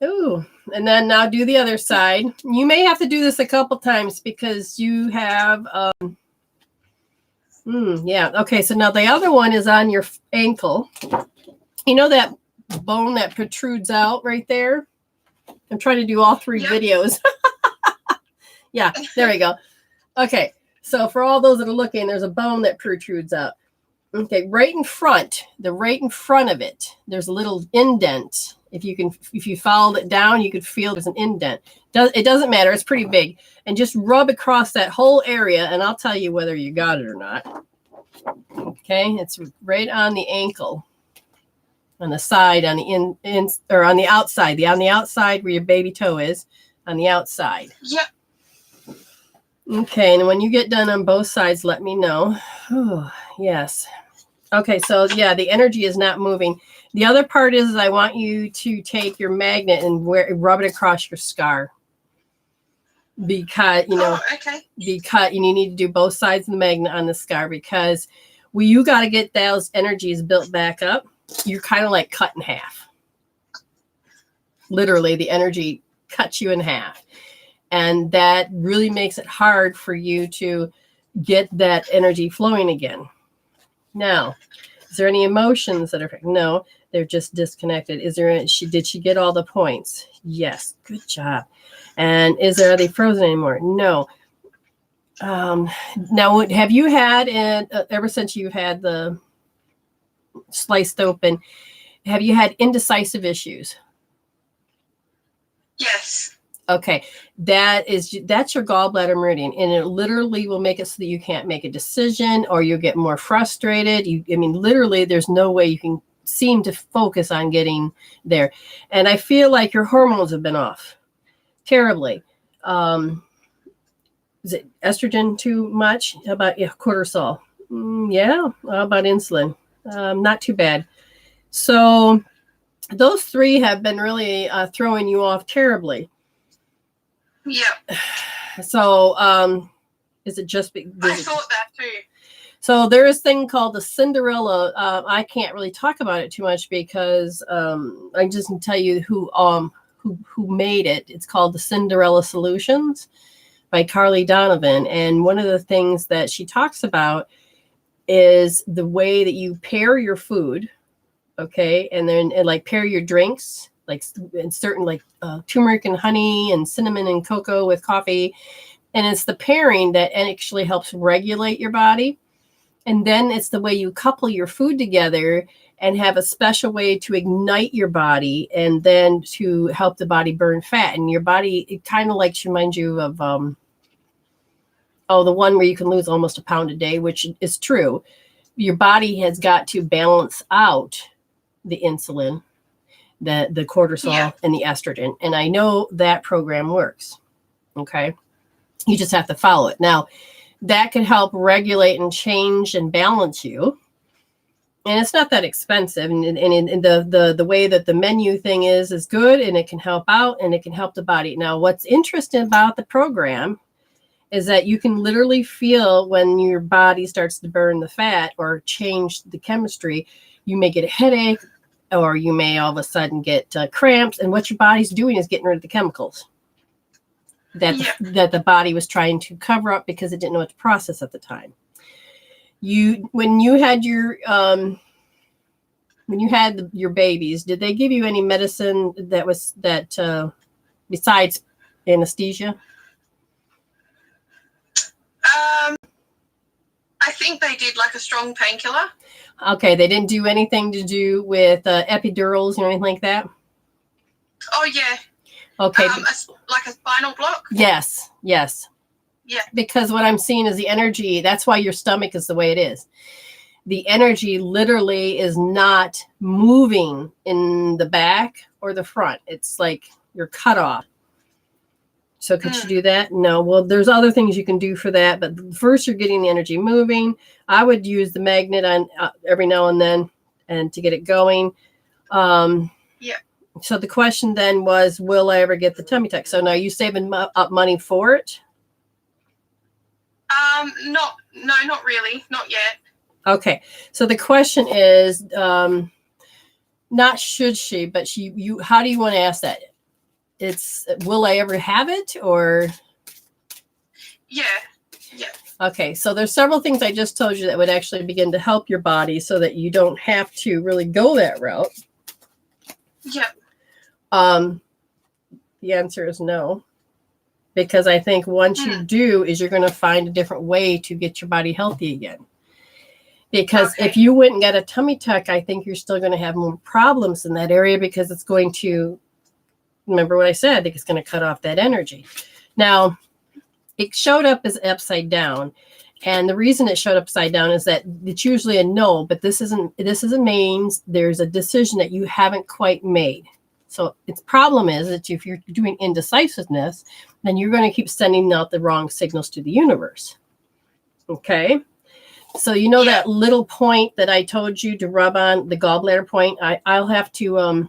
[SPEAKER 1] Ooh. And then now do the other side. You may have to do this a couple times because you have... yeah. Okay. So now the other one is on your ankle. You know that bone that protrudes out right there? I'm trying to do all three videos. Yeah. There we go. Okay. So for all those that are looking, there's a bone that protrudes out. Okay. Right in front of it, there's a little indent. If you followed it down, you could feel there's an indent. It doesn't matter. It's pretty big. And just rub across that whole area, and I'll tell you whether you got it or not. Okay, it's right on the ankle, on the side, on the or on the outside. On the outside where your baby toe is, on the outside.
[SPEAKER 2] Yep.
[SPEAKER 1] Okay, and when you get done on both sides, let me know. Oh, yes. Okay, so yeah, the energy is not moving. The other part is I want you to take your magnet and rub it across your scar. Because, because you need to do both sides of the magnet on the scar because you got to get those energies built back up. You're kind of like cut in half. Literally, the energy cuts you in half. And that really makes it hard for you to get that energy flowing again. Now, is there any emotions that are... No, they're just disconnected. Did she get all the points? Yes. Good job. And are they frozen anymore? No. Now, have you had, ever since you've had the sliced open, have you had indecisive issues?
[SPEAKER 2] Yes.
[SPEAKER 1] Okay, that's your gallbladder meridian, and it literally will make it so that you can't make a decision or you'll get more frustrated. Literally, there's no way you can seem to focus on getting there. And I feel like your hormones have been off terribly. Is it estrogen too much? How about cortisol? Yeah. How about insulin? Not too bad. So those three have been really throwing you off terribly.
[SPEAKER 2] Yeah.
[SPEAKER 1] So is it just...
[SPEAKER 2] I thought that too.
[SPEAKER 1] So there is a thing called the Cinderella. I can't really talk about it too much because I just can tell you who made it. It's called the Cinderella Solutions by Carly Donovan. And one of the things that she talks about is the way that you pair your food. Okay. And then pair your drinks, certain turmeric and honey and cinnamon and cocoa with coffee. And it's the pairing that actually helps regulate your body. And then it's the way you couple your food together and have a special way to ignite your body and then to help the body burn fat. And your body, it kind of reminds you of, the one where you can lose almost a pound a day, which is true. Your body has got to balance out the insulin, the cortisol, and the estrogen. And I know that program works. Okay. You just have to follow it. Now, that can help regulate and change and balance you. And it's not that expensive. And the way that the menu thing is good, and it can help out and it can help the body. Now, what's interesting about the program is that you can literally feel when your body starts to burn the fat or change the chemistry. You may get a headache, or you may all of a sudden get cramps. And what your body's doing is getting rid of the chemicals that the body was trying to cover up because it didn't know what to process at the time. When you had your babies, did they give you any medicine that besides anesthesia?
[SPEAKER 2] I think they did like a strong painkiller.
[SPEAKER 1] Okay, they didn't do anything to do with epidurals or anything like that?
[SPEAKER 2] Oh, yeah.
[SPEAKER 1] Okay.
[SPEAKER 2] Like a spinal block?
[SPEAKER 1] Yes.
[SPEAKER 2] Yeah.
[SPEAKER 1] Because what I'm seeing is the energy. That's why your stomach is the way it is. The energy literally is not moving in the back or the front. It's like you're cut off. So could you do that? No. Well, there's other things you can do for that. But first, you're getting the energy moving. I would use the magnet on every now and then and to get it going.
[SPEAKER 2] Yeah.
[SPEAKER 1] So the question then was, will I ever get the tummy tuck? So now you saving up money for it?
[SPEAKER 2] Not really. Not yet.
[SPEAKER 1] Okay. So the question is, not should she, but how do you want to ask that? It's, will I ever have it, or?
[SPEAKER 2] Yeah.
[SPEAKER 1] Okay. So there's several things I just told you that would actually begin to help your body so that you don't have to really go that route.
[SPEAKER 2] Yeah.
[SPEAKER 1] The answer is no, because I think once you do is you're going to find a different way to get your body healthy again. Because if you went and got a tummy tuck, I think you're still going to have more problems in that area, because it's going to, remember what I said, I think it's going to cut off that energy. Now, it showed up as upside down. And the reason it showed upside down is that it's usually a no, but this means there's a decision that you haven't quite made. So its problem is that if you're doing indecisiveness, then you're going to keep sending out the wrong signals to the universe. Okay. So that little point that I told you to rub on, the gallbladder point, I'll have to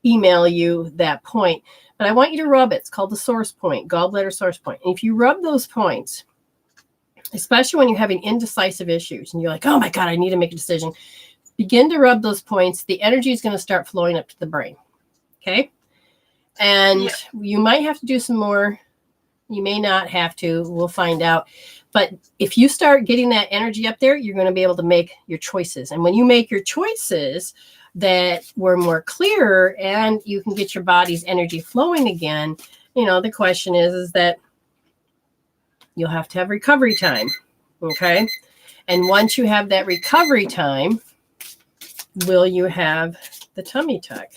[SPEAKER 1] email you that point. But I want you to rub it. It's called the source point, gallbladder source point. And if you rub those points, especially when you're having indecisive issues and you're like, oh my God, I need to make a decision, begin to rub those points. The energy is going to start flowing up to the brain. Okay. And you might have to do some more. You may not have to. We'll find out. But if you start getting that energy up there, you're going to be able to make your choices. And when you make your choices that were more clear and you can get your body's energy flowing again, the question is that you'll have to have recovery time. Okay. And once you have that recovery time, will you have the tummy tuck?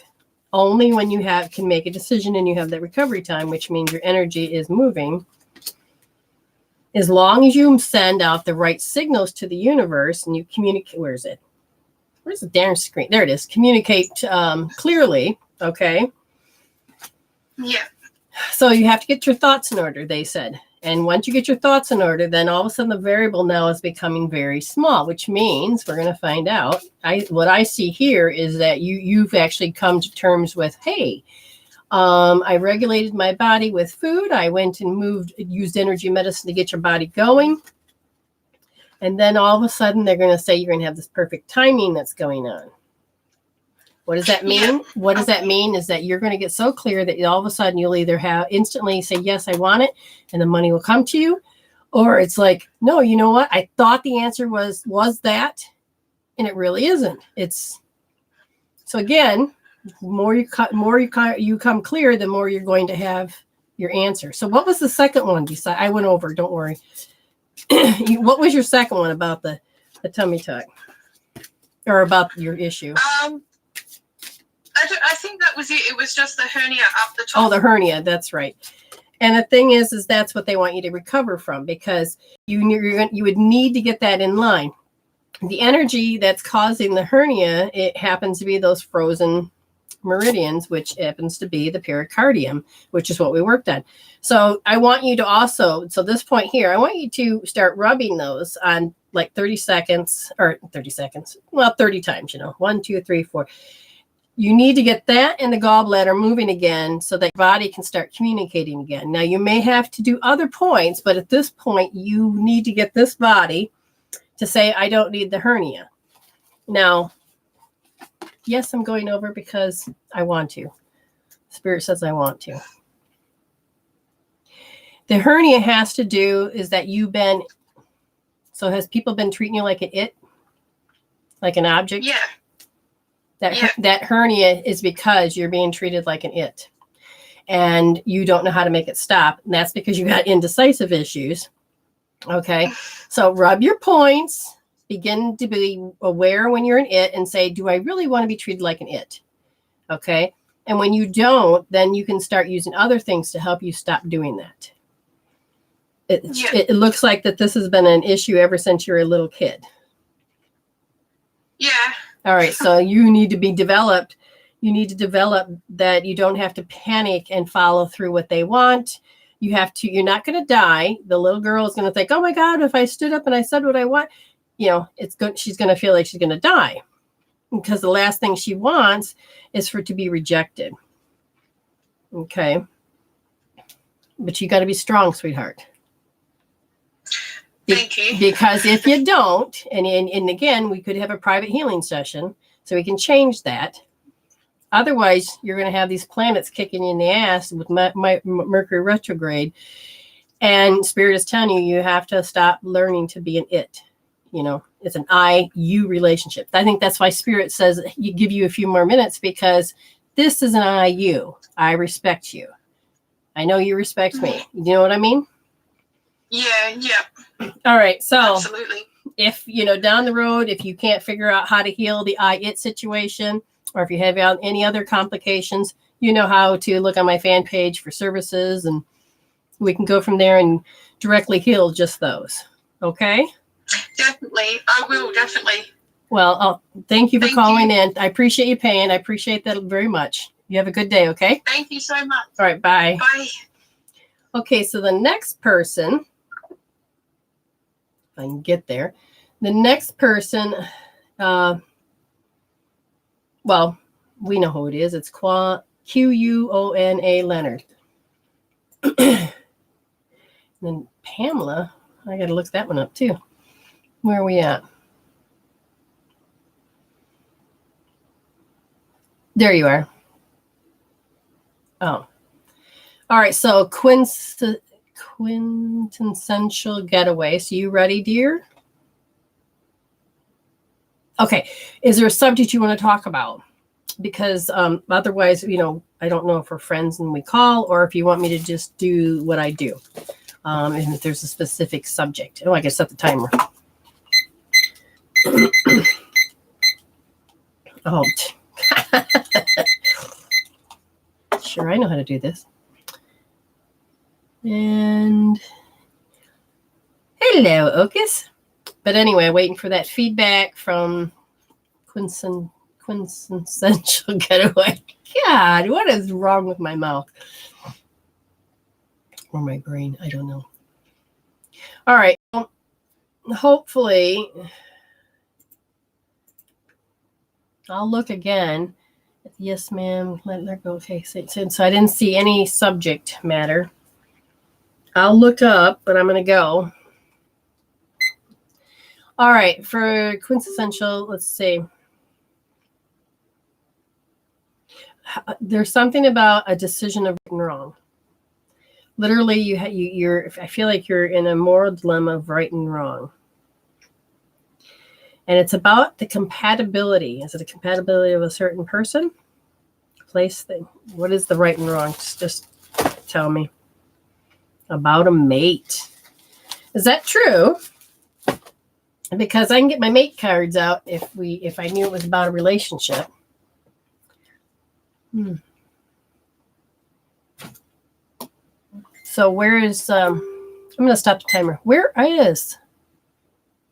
[SPEAKER 1] Only when you can make a decision and you have that recovery time, which means your energy is moving. As long as you send out the right signals to the universe and you communicate, where's it? Where's the darn screen? There it is. Communicate clearly. Okay.
[SPEAKER 2] Yeah.
[SPEAKER 1] So you have to get your thoughts in order, they said. And once you get your thoughts in order, then all of a sudden the variable now is becoming very small, which means we're going to find out. What I see here is that you've actually come to terms with, hey, I regulated my body with food. I went and used energy medicine to get your body going. And then all of a sudden they're going to say you're going to have this perfect timing that's going on. What does that mean? Yeah. What does that mean is that you're going to get so clear that all of a sudden you'll either instantly say, yes, I want it, and the money will come to you. Or it's like, no, you know what? I thought the answer was that, and it really isn't. So again, the more you come clear, the more you're going to have your answer. So what was the second one? I went over, don't worry. What was your second one about the tummy tuck, or about your issue?
[SPEAKER 2] I think that was it. It was just the hernia up the top.
[SPEAKER 1] Oh, the hernia. That's right. And the thing is that's what they want you to recover from, because you would need to get that in line. The energy that's causing the hernia, it happens to be those frozen meridians, which happens to be the pericardium, which is what we worked on. So I want you to also, this point here, I want you to start rubbing those on like 30 seconds, well, 30 times, 1, 2, 3, 4. You need to get that and the gallbladder moving again so that your body can start communicating again. Now, you may have to do other points, but at this point, you need to get this body to say, I don't need the hernia. Now, yes, I'm going over because I want to. Spirit says I want to. The hernia has to do is that has people been treating you like an it? Like an object?
[SPEAKER 2] Yeah.
[SPEAKER 1] That hernia is because you're being treated like an it. And you don't know how to make it stop. And that's because you got indecisive issues. Okay. So rub your points, begin to be aware when you're an it and say, do I really want to be treated like an it? Okay. And when you don't, then you can start using other things to help you stop doing that. It looks like that this has been an issue ever since you're a little kid.
[SPEAKER 2] Yeah.
[SPEAKER 1] All right. So you need to be developed. You need to develop that you don't have to panic and follow through what they want. You're not going to die. The little girl is going to think, oh my God, if I stood up and I said what I want, it's good. She's going to feel like she's going to die because the last thing she wants is for it to be rejected. Okay. But you got to be strong, sweetheart.
[SPEAKER 2] Thank you.
[SPEAKER 1] Because if you don't, and again, we could have a private healing session so we can change that. Otherwise, you're going to have these planets kicking you in the ass with Mercury retrograde. And Spirit is telling you have to stop learning to be an it. It's an I-you relationship. I think that's why Spirit says you give you a few more minutes because this is an I-you. I respect you. I know you respect me. You know what I mean?
[SPEAKER 2] Yeah.
[SPEAKER 1] All right. So
[SPEAKER 2] absolutely.
[SPEAKER 1] If, down the road, if you can't figure out how to heal the I-it situation, or if you have any other complications, you know how to look on my fan page for services, and we can go from there and directly heal just those. Okay?
[SPEAKER 2] Definitely. I will, definitely.
[SPEAKER 1] Well, thank you for calling in. I appreciate you paying. I appreciate that very much. You have a good day, okay?
[SPEAKER 2] Thank you so much.
[SPEAKER 1] All right, bye.
[SPEAKER 2] Bye.
[SPEAKER 1] Okay, so the next person, if I can get there, the next person, well, we know who it is. It's Q-U-O-N-A Leonard. Then Pamela, I got to look that one up too. Where are we at? There you are. Oh. All right, so quintessential getaway. So you ready, dear? Okay. Is there a subject you want to talk about? Because otherwise, I don't know if we're friends and we call, or if you want me to just do what I do. And if there's a specific subject. Oh, I can set the timer. Oh, sure, I know how to do this. And hello, Ocus. But anyway, waiting for that feedback from quintessential getaway. God, what is wrong with my mouth? Or my brain? I don't know. All right. Well, hopefully, I'll look again. Yes, ma'am. Let her go. Okay. Since I didn't see any subject matter, I'll look up, but I'm going to go. All right. For quintessential, let's see. There's something about a decision of right and wrong. Literally, you're. I feel like you're in a moral dilemma of right and wrong. And it's about the compatibility. Is it a compatibility of a certain person, place, thing? What is the right and wrong? Just tell me. About a mate. Is that true? Because I can get my mate cards out if I knew it was about a relationship. So where is I'm gonna stop the timer. Where is?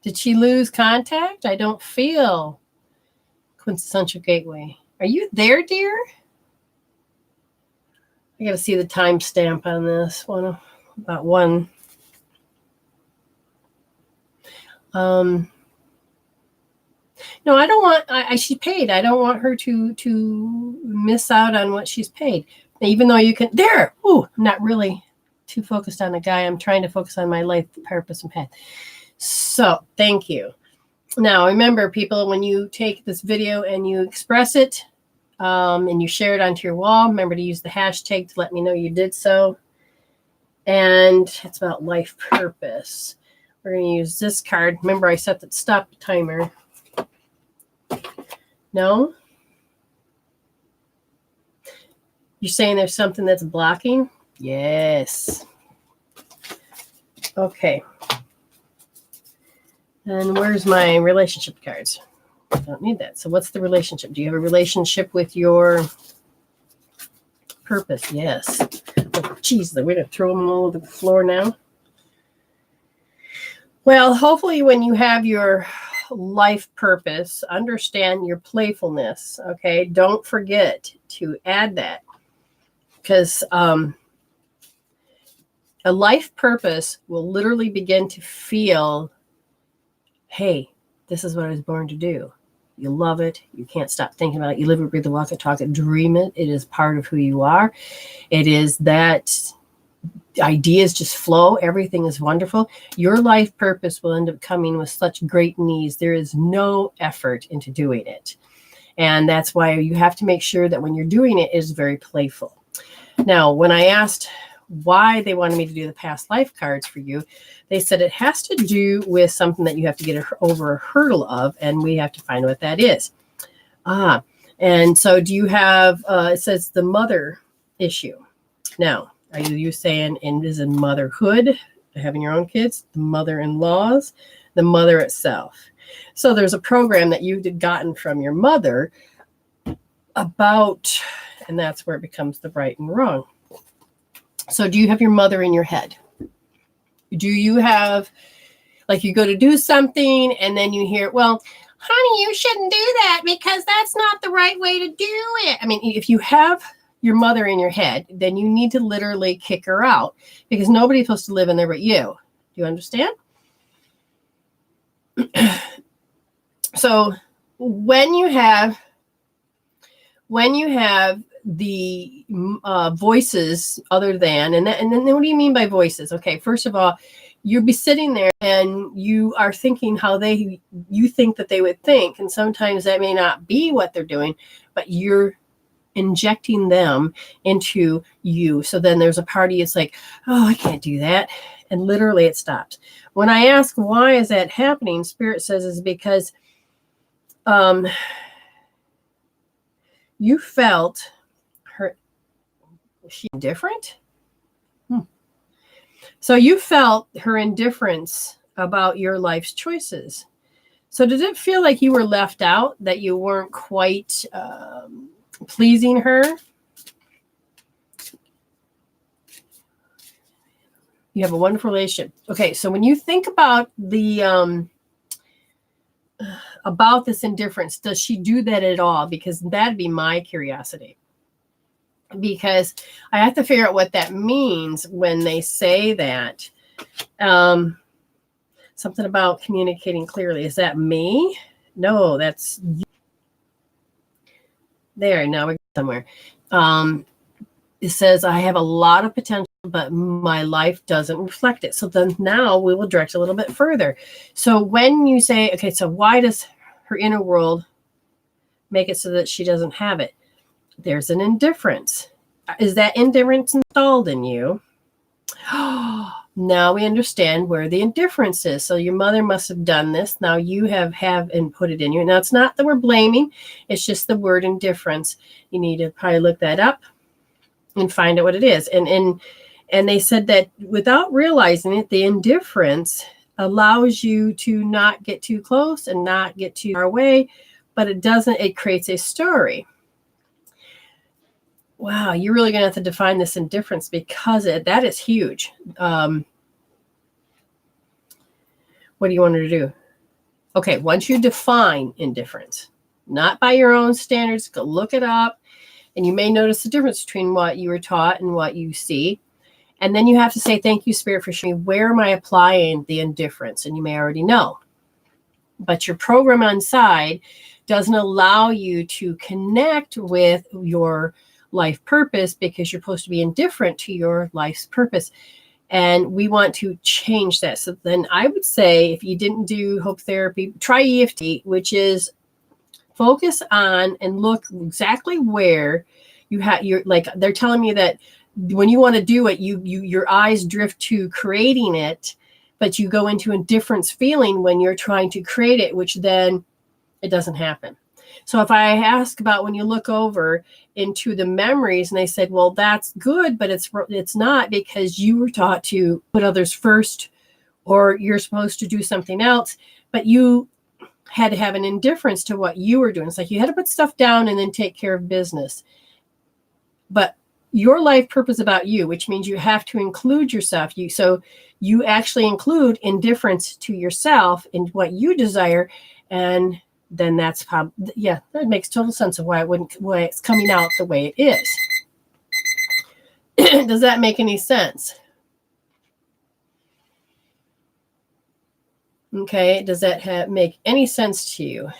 [SPEAKER 1] Did she lose contact? I don't feel quintessential gateway. Are you there, dear? I gotta see the timestamp on this one. About one. No, I don't want. She paid. I don't want her to miss out on what she's paid. Even though you can. There. Ooh, I'm not really too focused on the guy. I'm trying to focus on my life purpose and path. So, thank you. Now, remember, people, when you take this video and you express it, and you share it onto your wall, remember to use the hashtag to let me know you did so. And it's about life purpose. We're going to use this card. Remember, I set the stop timer. No? You're saying there's something that's blocking? Yes. Okay. And where's my relationship cards? I don't need that. So what's the relationship? Do you have a relationship with your purpose? Yes. Oh, geez, we're going to throw them all over the floor now. Well, hopefully when you have your life purpose, understand your playfulness, okay? Don't forget to add that, because a life purpose will literally begin to feel, hey, this is what I was born to do. You love it. You can't stop thinking about it. You live it, breathe it, walk it, talk it, dream it. It is part of who you are. It is that ideas just flow. Everything is wonderful. Your life purpose will end up coming with such great ease. There is no effort into doing it. And that's why you have to make sure that when you're doing it, it is very playful. Now, when I asked why they wanted me to do the past life cards for you, they said it has to do with something that you have to get over a hurdle of, and we have to find what that is. And so do you have, it says the mother issue. Now, are you saying is in motherhood, having your own kids, the mother-in-laws, the mother itself? So there's a program that you've gotten from your mother about, and that's where it becomes the right and wrong. So do you have your mother in your head? Do you have, like, you go to do something and then you hear, well, honey, you shouldn't do that because that's not the right way to do it. I mean, if you have your mother in your head, then you need to literally kick her out, because nobody's supposed to live in there but you. Do you understand? So when you have the voices other than, and then what do you mean by voices? Okay, first of all, you'll be sitting there and you are thinking how you think that they would think, and sometimes that may not be what they're doing, but you're injecting them into you. So then there's a party, it's like, oh, I can't do that, and literally it stops. When I ask why is that happening, Spirit says is because you felt her. Was she indifferent? So you felt her indifference about your life's choices. So did it feel like you were left out, that you weren't quite pleasing her? You have a wonderful relationship. Okay, so when you think about the about this indifference, does she do that at all? Because that'd be my curiosity. Because I have to figure out what that means when they say that. Something about communicating clearly. Is that me? No, that's you. There, now we're somewhere. It says, I have a lot of potential, but my life doesn't reflect it. So then now we will direct a little bit further. So when you say, okay, so why does her inner world make it so that she doesn't have it? There's an indifference. Is that indifference installed in you? Now we understand where the indifference is. So your mother must have done this. Now you have and put it in you. Now it's not that we're blaming. It's just the word indifference. You need to probably look that up and find out what it is. And they said that without realizing it, the indifference allows you to not get too close and not get too far away, but it creates a story. Wow, you're really going to have to define this indifference, because that is huge. What do you want her to do? Okay, once you define indifference, not by your own standards, go look it up, and you may notice the difference between what you were taught and what you see. And then you have to say, thank you, Spirit, for showing me where am I applying the indifference? And you may already know. But your program inside doesn't allow you to connect with your life purpose, because you're supposed to be indifferent to your life's purpose. And we want to change that. So then I would say, if you didn't do hope therapy, try EFT, which is focus on and look exactly where you have your, like, they're telling me that when you want to do it, your eyes drift to creating it, but you go into indifference feeling when you're trying to create it, which then it doesn't happen. So if I ask about when you look over into the memories, and they said, well, that's good, but it's not, because you were taught to put others first or you're supposed to do something else, but you had to have an indifference to what you were doing. It's like you had to put stuff down and then take care of business. But your life purpose about you, which means you have to include yourself. So you actually include indifference to yourself in what you desire. And then that's how, yeah, that makes total sense of why it's coming out the way it is. Does that make any sense? Okay, does that make any sense to you?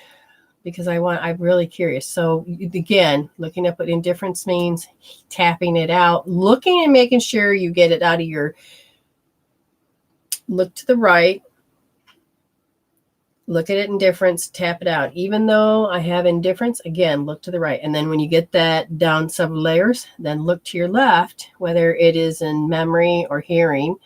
[SPEAKER 1] Because I'm really curious. So again, looking up what indifference means, tapping it out, looking and making sure you get it out of your, look to the right, look at it indifference, tap it out. Even though I have indifference, again, look to the right. And then when you get that down some layers, then look to your left, whether it is in memory or hearing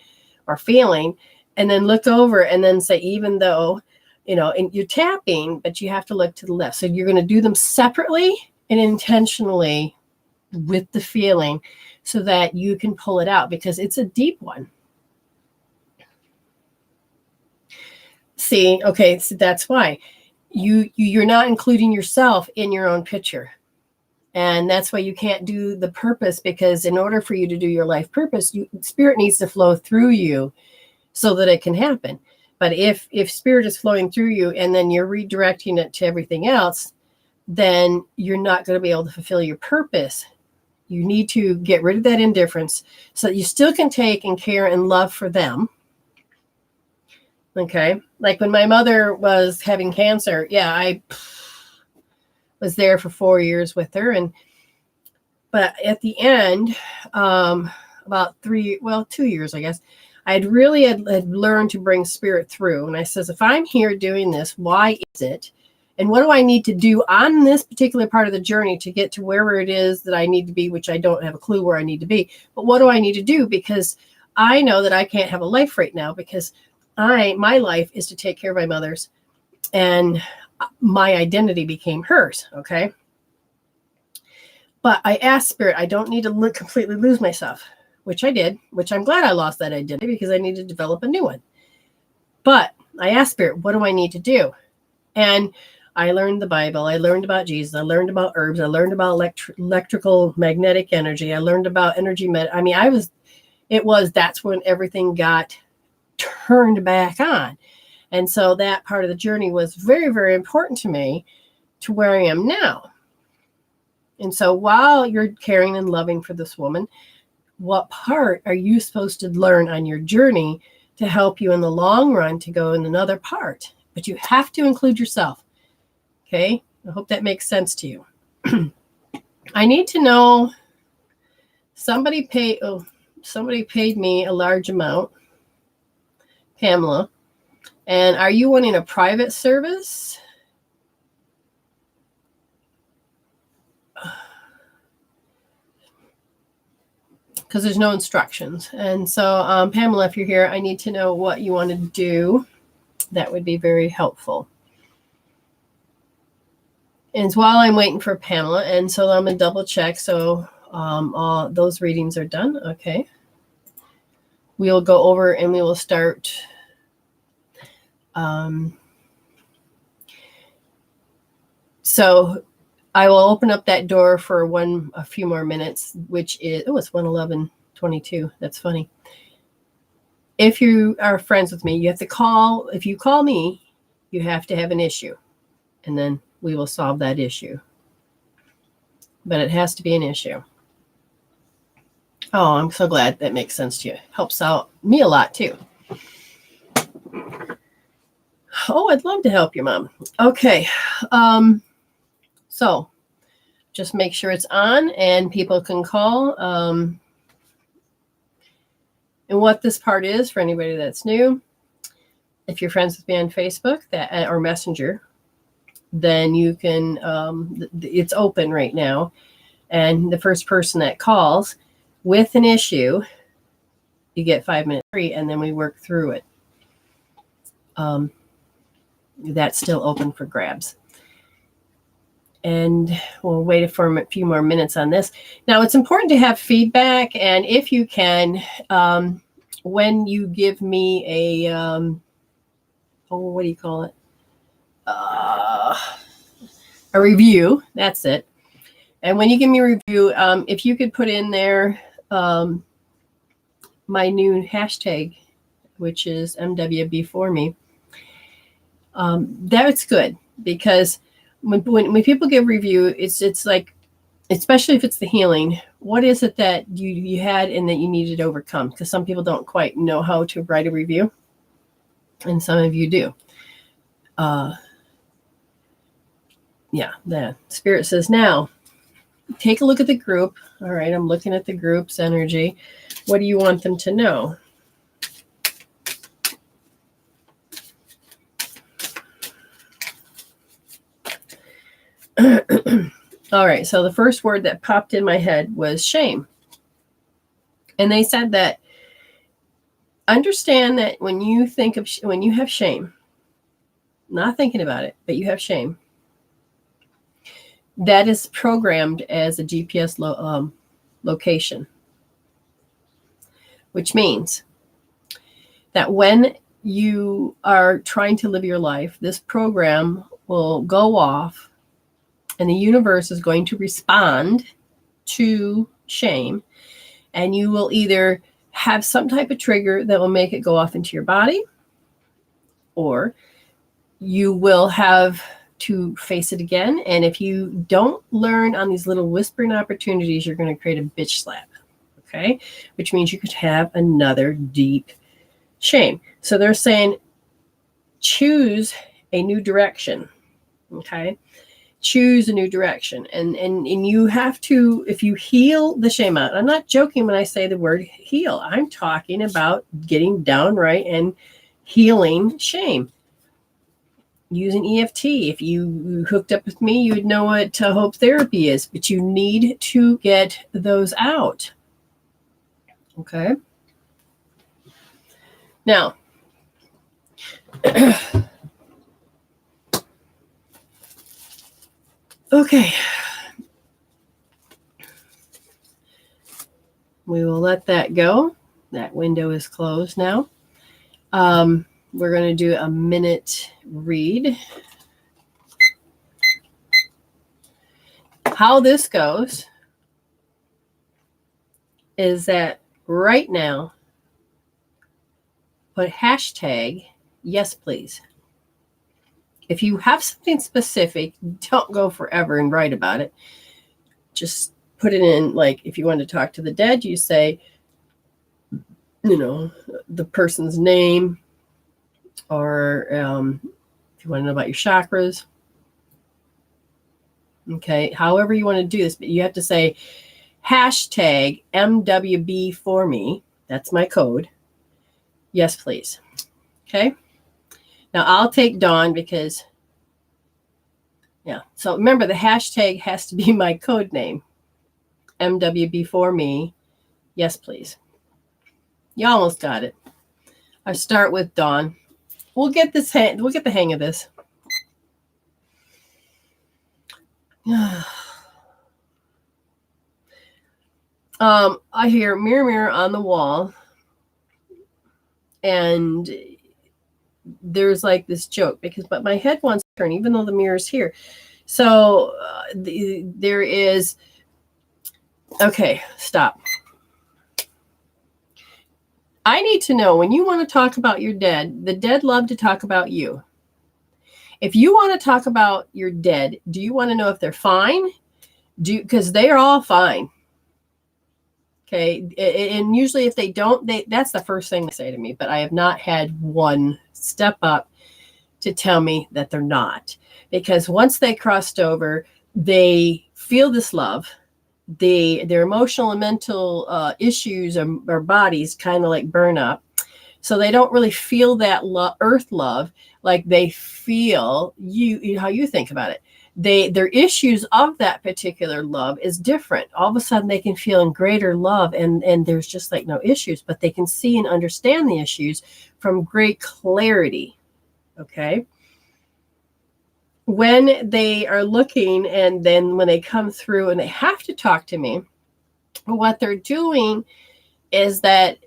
[SPEAKER 1] or feeling, and then look over and then say, even though, and you're tapping, but you have to look to the left. So you're going to do them separately and intentionally with the feeling so that you can pull it out, because it's a deep one. See, okay, so that's why you're not including yourself in your own picture. And that's why you can't do the purpose, because in order for you to do your life purpose, spirit needs to flow through you so that it can happen. But if spirit is flowing through you and then you're redirecting it to everything else, then you're not going to be able to fulfill your purpose. You need to get rid of that indifference so that you still can take and care and love for them. Okay. Like when my mother was having cancer, yeah, I was there for 4 years with her. But at the end, about 2 years, I guess, I had learned to bring spirit through. And I says, if I'm here doing this, why is it? And what do I need to do on this particular part of the journey to get to wherever it is that I need to be, which I don't have a clue where I need to be. But what do I need to do? Because I know that I can't have a life right now, because my life is to take care of my mother's, and my identity became hers. Okay. But I asked spirit, I don't need to completely lose myself, which I did, which I'm glad I lost that identity, because I need to develop a new one. But I asked spirit, what do I need to do? And I learned the Bible. I learned about Jesus. I learned about herbs. I learned about electrical magnetic energy. I learned about energy. That's when everything got turned back on. And so that part of the journey was very, very important to me, to where I am now. And so while you're caring and loving for this woman, what part are you supposed to learn on your journey to help you in the long run to go in another part? But you have to include yourself. Okay. I hope that makes sense to you. I need to know, somebody paid me a large amount, Pamela. And are you wanting a private service? Because there's no instructions. And so, Pamela, if you're here, I need to know what you want to do. That would be very helpful. And while I'm waiting for Pamela, and so I'm going to double check. So all those readings are done. Okay. We'll go over and we will start. So I will open up that door for a few more minutes, which is, it's 1:11:22. That's funny. If you are friends with me, you have to call. If you call me, you have to have an issue, and then we will solve that issue. But it has to be an issue. Oh, I'm so glad that makes sense to you. Helps out me a lot too. Oh, I'd love to help you, Mom. Okay. So just make sure it's on and people can call. And what this part is for anybody that's new, if you're friends with me on Facebook or Messenger, then you can, it's open right now. And the first person that calls with an issue, you get 5 minutes free, and then we work through it. That's still open for grabs. And we'll wait for a few more minutes on this. Now, it's important to have feedback. And if you can, when you give me a, what do you call it? A review. That's it. And when you give me a review, if you could put in there my new hashtag, which is MWB for me, that's good, because when people give review, it's like, especially if it's the healing, what is it that you had and that you needed to overcome? Because some people don't quite know how to write a review, and some of you do. Yeah, the Spirit says, now take a look at the group. All right, I'm looking at the group's energy. What do you want them to know? All right, so the first word that popped in my head was shame. And they said that understand that when you think of, when you have shame, not thinking about it, but you have shame, that is programmed as a GPS location, which means that when you are trying to live your life, this program will go off and the universe is going to respond to shame, and you will either have some type of trigger that will make it go off into your body, or you will have to face it again. And if you don't learn on these little whispering opportunities, you're going to create a bitch slap. Okay. Which means you could have another deep shame. So they're saying, choose a new direction. Okay. Choose a new direction. And you have to, if you heal the shame out, I'm not joking when I say the word heal. I'm talking about getting downright and healing shame. Using EFT. If you hooked up with me, you would know what hope therapy is, but you need to get those out. Okay. Now, okay. We will let that go. That window is closed now. We're going to do a minute read. How this goes is that right now, put hashtag yes, please. If you have something specific, don't go forever and write about it. Just put it in, like if you want to talk to the dead, you say, the person's name, or if you want to know about your chakras. Okay, however you want to do this, but you have to say hashtag MWB for me. That's my code. Yes, please. Okay. Now I'll take Dawn because, yeah. So remember, the hashtag has to be my code name. MWB for me. Yes, please. You almost got it. I start with Dawn. We'll get the hang of this. I hear mirror, mirror on the wall, and there's like this joke but my head wants to turn even though the mirror's here. So there is, okay, stop. I need to know, when you want to talk about your dead, the dead love to talk about you. If you want to talk about your dead, do you want to know if they're fine? Because they are all fine. Okay. And usually if they don't, that's the first thing they say to me, but I have not had one step up to tell me that they're not. Because once they crossed over, they feel this love. Their emotional and mental issues or bodies kind of like burn up. So they don't really feel that earth love like they feel how you think about it. Their issues of that particular love is different. All of a sudden they can feel in greater love and there's just like no issues, but they can see and understand the issues from great clarity. Okay. When they are looking, and then when they come through and they have to talk to me, what they're doing is that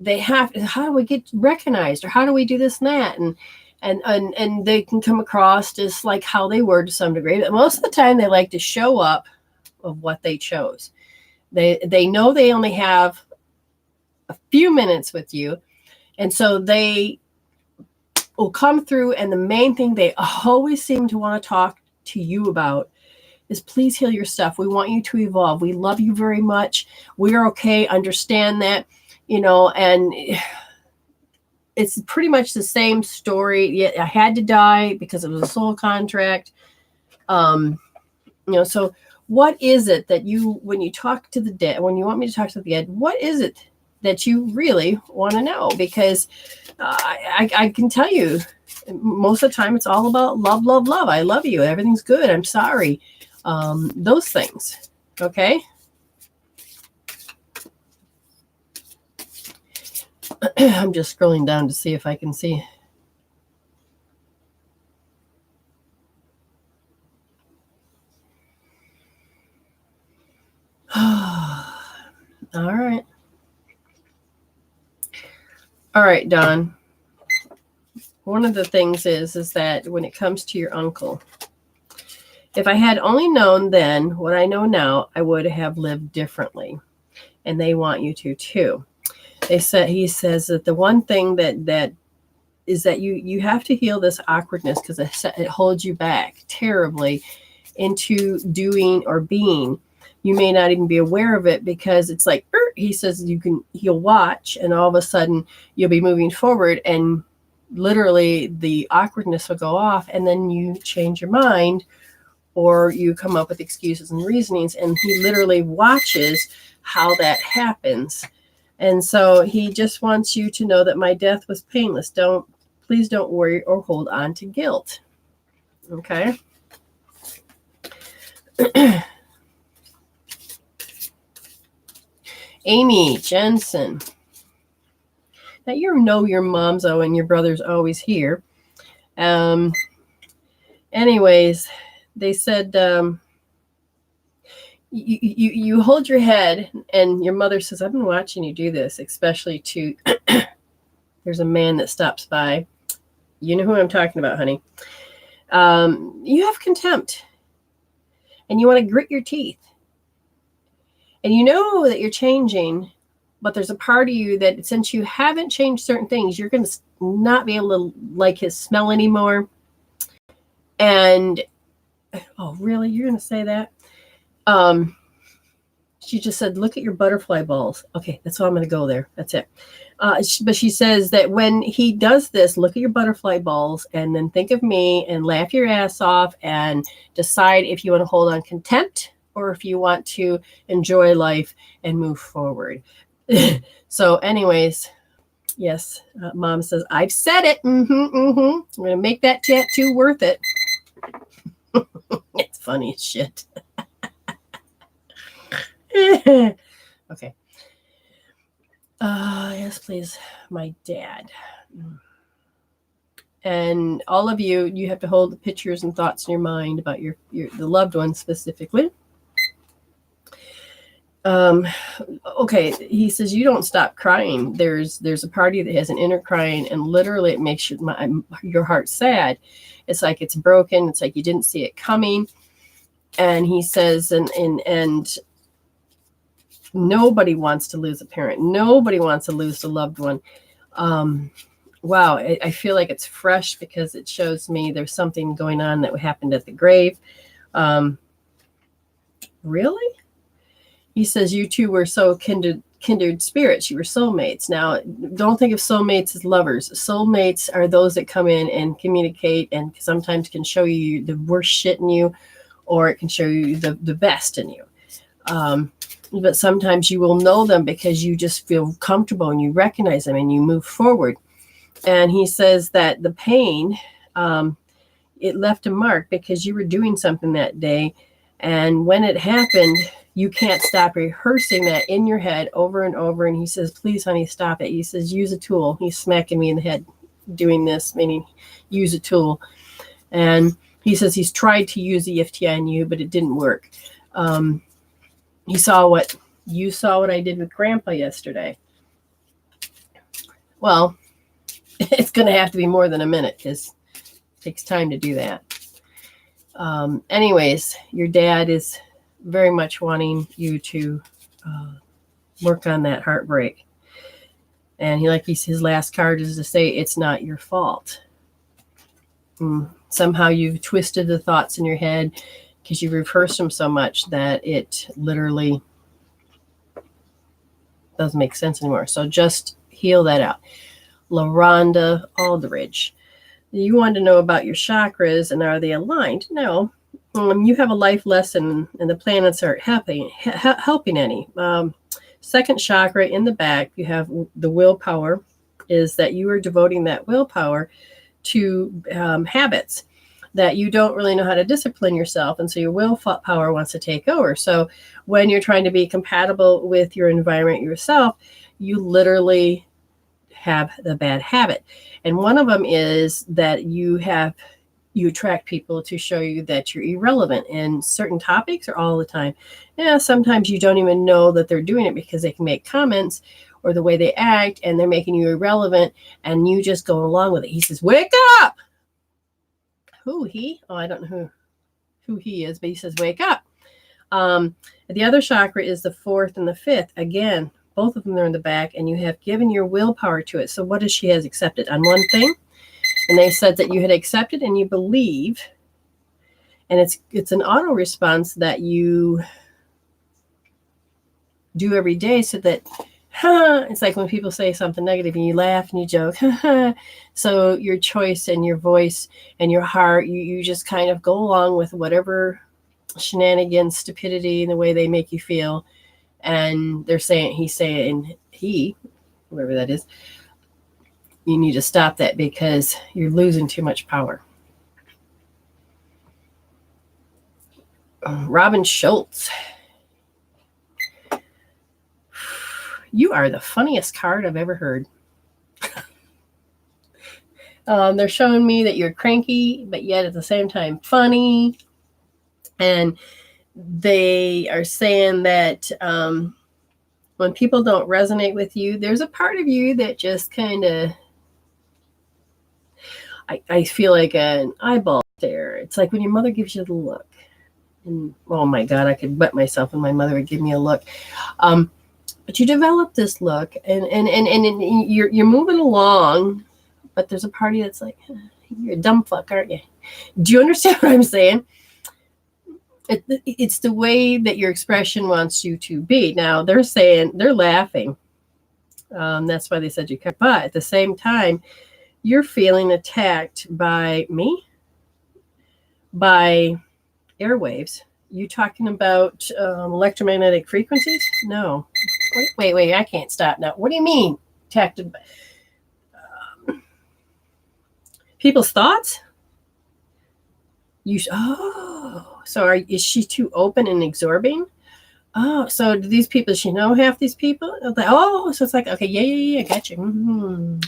[SPEAKER 1] they have, how do we get recognized, or how do we do this and that? And they can come across just like how they were to some degree, but most of the time they like to show up of what they chose. They know they only have a few minutes with you, and so they will come through, and the main thing they always seem to want to talk to you about is, please heal your stuff. We want you to evolve. We love you very much. We're okay. Understand that, and it's pretty much the same story. Yeah, I had to die because it was a soul contract. So what is it that when you talk to the dead, when you want me to talk to the dead, what is it that you really want to know? Because I can tell you, most of the time it's all about love, love, love. I love you. Everything's good. I'm sorry. Those things. Okay. I'm just scrolling down to see if I can see. All right. All right, Don. One of the things is that when it comes to your uncle, if I had only known then what I know now, I would have lived differently. And they want you to too. He says that the one thing that is that you have to heal this awkwardness, because it holds you back terribly into doing or being. You may not even be aware of it, because it's like, he says he'll watch, and all of a sudden you'll be moving forward, and literally the awkwardness will go off, and then you change your mind, or you come up with excuses and reasonings, and he literally watches how that happens. And so he just wants you to know that my death was painless. Please don't worry or hold on to guilt. Okay. Amy Jensen. Now your mom's and your brother's always here. Anyways, they said you hold your head, and your mother says, I've been watching you do this, especially to there's a man that stops by. You know who I'm talking about, honey. You have contempt, and you want to grit your teeth, and you know that you're changing, but there's a part of you that, since you haven't changed certain things, you're going to not be able to like his smell anymore. And oh, really? You're going to say that? She just said, look at your butterfly balls. Okay, that's why I'm going to go there. That's it. But she says that when he does this, look at your butterfly balls, and then think of me and laugh your ass off, and decide if you want to hold on contempt or if you want to enjoy life and move forward. So anyways, yes, Mom says, I've said it. I'm going to make that tattoo worth it. It's funny as shit. Okay. Yes, please. My dad. And all of you have to hold the pictures and thoughts in your mind about the loved one specifically. Okay, he says you don't stop crying. There's a party that has an inner crying, and literally it makes your heart sad. It's like it's broken. It's like you didn't see it coming. And he says, and nobody wants to lose a parent. Nobody wants to lose a loved one. Wow, I feel like it's fresh because it shows me there's something going on that happened at the grave. Really? He says you two were so kindred spirits. You were soulmates. Now, don't think of soulmates as lovers. Soulmates are those that come in and communicate, and sometimes can show you the worst shit in you, or it can show you the best in you. But sometimes you will know them because you just feel comfortable and you recognize them and you move forward. And he says that the pain, it left a mark because you were doing something that day. And when it happened, you can't stop rehearsing that in your head over and over. And he says, please, honey, stop it. He says, use a tool. He's smacking me in the head doing this, meaning use a tool. And he says he's tried to use EFT on you, but it didn't work. You saw what I did with Grandpa yesterday. Well, it's going to have to be more than a minute because it takes time to do that. Anyways, your dad is very much wanting you to work on that heartbreak. And his last card is to say it's not your fault. Somehow you've twisted the thoughts in your head because you've rehearsed them so much that it literally doesn't make sense anymore. So just heal that out. LaRonda Aldridge. You want to know about your chakras and are they aligned? No. You have a life lesson and the planets aren't helping any. Second chakra in the back, you have the willpower, is that you are devoting that willpower to habits that you don't really know how to discipline yourself. And so your willpower wants to take over. So when you're trying to be compatible with your environment yourself, you literally have the bad habit. And one of them is that you attract people to show you that you're irrelevant in certain topics or all the time. Yeah, sometimes you don't even know that they're doing it because they can make comments or the way they act and they're making you irrelevant and you just go along with it. He says, wake up. Who, he? Oh, I don't know who he is, but he says, wake up. The other chakra is the fourth and the fifth. Again, both of them are in the back and you have given your willpower to it. So what does she has accepted on one thing? And they said that you had accepted and you believe, and it's an auto response that you do every day so that, it's like when people say something negative and you laugh and you joke, so your choice and your voice and your heart, you just kind of go along with whatever shenanigans, stupidity, and the way they make you feel. And he's saying, whoever that is, you need to stop that because you're losing too much power. Robin Schultz. You are the funniest card I've ever heard. They're showing me that you're cranky, but yet at the same time funny. And they are saying that when people don't resonate with you, there's a part of you that just kind of, I feel like an eyeball stare. It's like when your mother gives you the look. And oh my God, I could wet myself and my mother would give me a look. But you develop this look and you're moving along, but there's a party that's like, you're a dumb fuck, aren't you? Do you understand what I'm saying? It's the way that your expression wants you to be. Now they're laughing. That's why they said you could. But at the same time, you're feeling attacked by me, by airwaves. You talking about electromagnetic frequencies? No. Wait, I can't stop now. What do you mean? Attacked people's thoughts? So is she too open and absorbing? Oh, so do these people, does she know half these people? Oh, so it's like, okay, yeah, gotcha. Mm-hmm.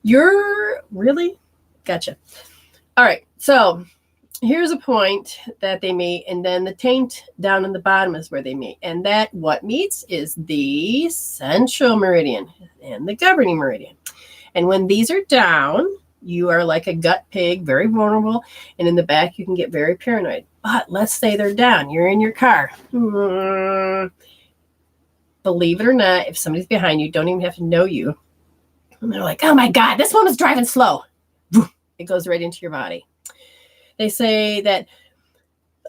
[SPEAKER 1] You're really? Gotcha. All right, so here's a point that they meet, and then the taint down in the bottom is where they meet. And that what meets is the central meridian and the governing meridian. And when these are down, you are like a gut pig, very vulnerable. And in the back, you can get very paranoid. But let's say they're down. You're in your car. Believe it or not, if somebody's behind you, don't even have to know you. And they're like, oh my God, this woman's driving slow. It goes right into your body. They say that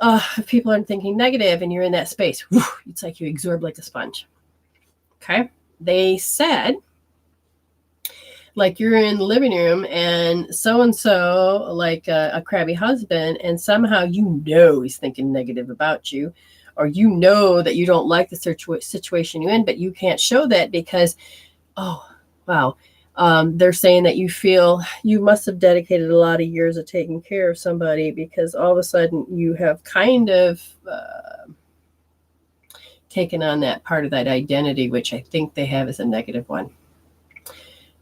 [SPEAKER 1] if people aren't thinking negative and you're in that space, it's like you absorb like a sponge. Okay. They said, like you're in the living room and so-and-so, like a crabby husband, and somehow he's thinking negative about you, or that you don't like the situation you're in, but you can't show that because, oh, wow. They're saying that you feel you must have dedicated a lot of years of taking care of somebody because all of a sudden you have kind of taken on that part of that identity, which I think they have as a negative one,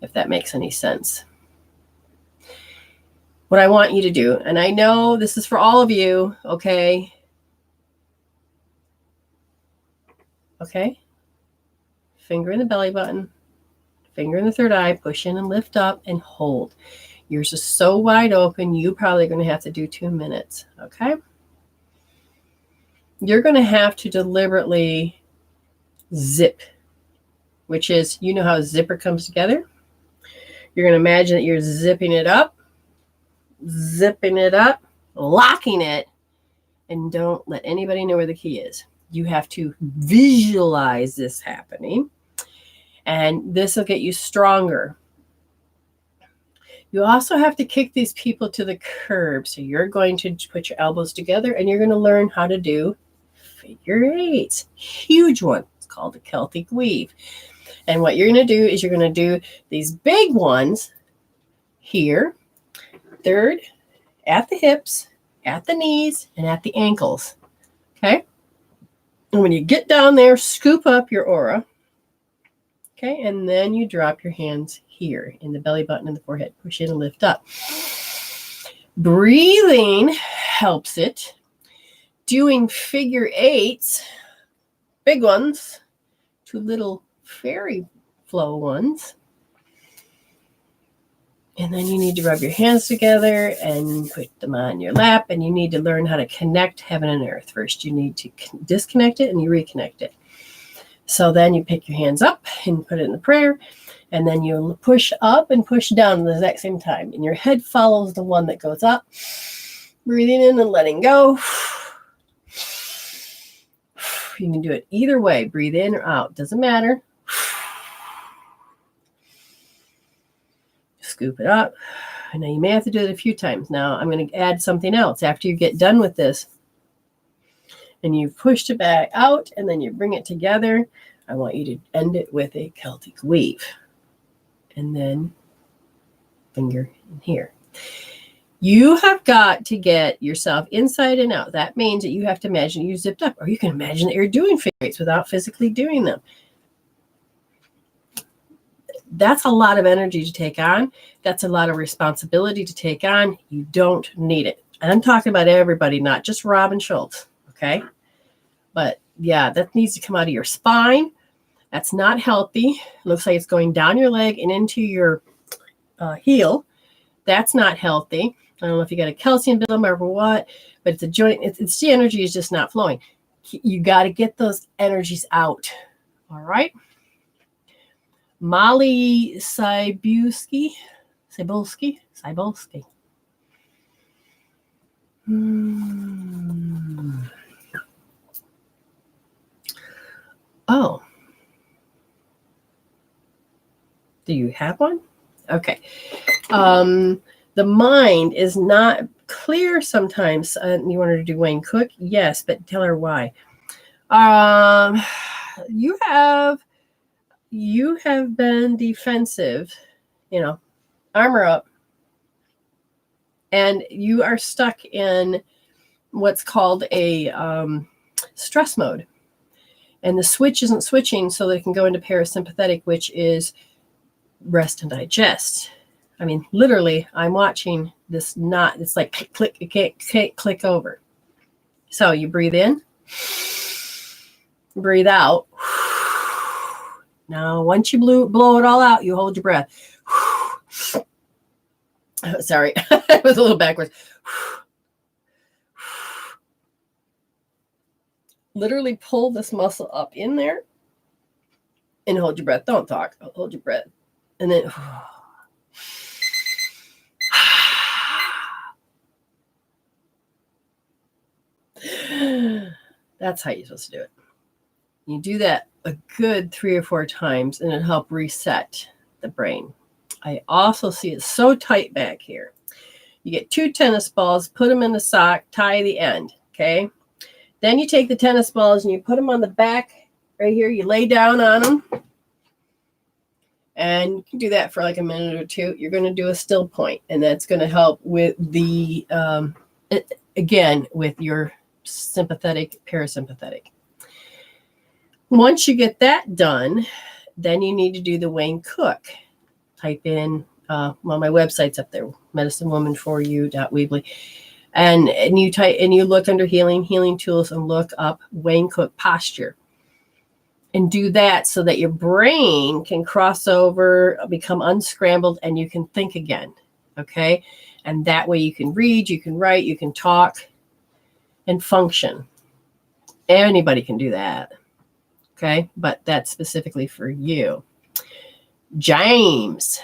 [SPEAKER 1] if that makes any sense. What I want you to do, and I know this is for all of you, okay? Okay? Finger in the belly button. finger in the third eye, push in and lift up and hold. Yours is so wide open, you probably going to have to do 2 minutes, okay? You're going to have to deliberately zip, which is, you know how a zipper comes together? You're going to imagine that you're zipping it up, locking it, and don't let anybody know where the key is. You have to visualize this happening, and this will get you stronger. You also have to kick these people to the curb. So you're going to put your elbows together, and you're going to learn how to do figure eights. Huge one. It's called a Celtic weave. And what you're going to do is you're going to do these big ones here, third, at the hips, at the knees, and at the ankles. Okay? And when you get down there, scoop up your aura. Okay? And then you drop your hands here in the belly button and the forehead. Push in and lift up. Breathing helps it. Doing figure eights, big ones, to little fairy flow ones. And then you need to rub your hands together and put them on your lap. And you need to learn how to connect heaven and earth. First, you need to disconnect it and you reconnect it. So then you pick your hands up and put it in the prayer. And then you push up and push down at the exact same time. And your head follows the one that goes up. Breathing in and letting go. You can do it either way. Breathe in or out. Doesn't matter. Scoop it up. I know you may have to do it a few times. Now I'm going to add something else. After you get done with this and you've pushed it back out and then you bring it together, I want you to end it with a Celtic weave. And then finger in here. You have got to get yourself inside and out. That means that you have to imagine you zipped up, or you can imagine that you're doing figure eights without physically doing them. That's a lot of energy to take on. That's a lot of responsibility to take on. You don't need it. And I'm talking about everybody, not just Robin Schultz, okay? But yeah, that needs to come out of your spine. That's not healthy. It looks like it's going down your leg and into your heel. That's not healthy. I don't know if you got a calcium buildup or what, but it's a joint. It's the energy is just not flowing. You got to get those energies out. All right. Molly Cybulski. Oh. Do you have one? Okay. The mind is not clear sometimes. You want her to do Wayne Cook? Yes, but tell her why. You have been defensive, armor up, and you are stuck in what's called a stress mode. And the switch isn't switching so they can go into parasympathetic, which is rest and digest. I mean, literally, I'm watching this knot. It's like click, it can't click over. So you breathe in, breathe out. Now, once you blow it all out, you hold your breath. Sorry, it was a little backwards. Literally pull this muscle up in there and hold your breath. Don't talk. Hold your breath. And then that's how you're supposed to do it. You do that a good 3 or 4 times and it'll help reset the brain. I also see it so tight back here. You get 2 tennis balls, put them in the sock, tie the end, okay? Then you take the tennis balls and you put them on the back right here. You lay down on them. And you can do that for like a minute or 2. You're going to do a still point, and that's going to help with the, again, with your sympathetic, parasympathetic. Once you get that done, then you need to do the Wayne Cook. Type in, well, my website's up there, medicinewoman4u.weebly. And you type and you look under healing tools and look up Wayne Cook posture. and do that so that your brain can cross over, become unscrambled, and you can think again. Okay. And that way you can read, you can write, you can talk and function. Anybody can do that. Okay. But that's specifically for you. James.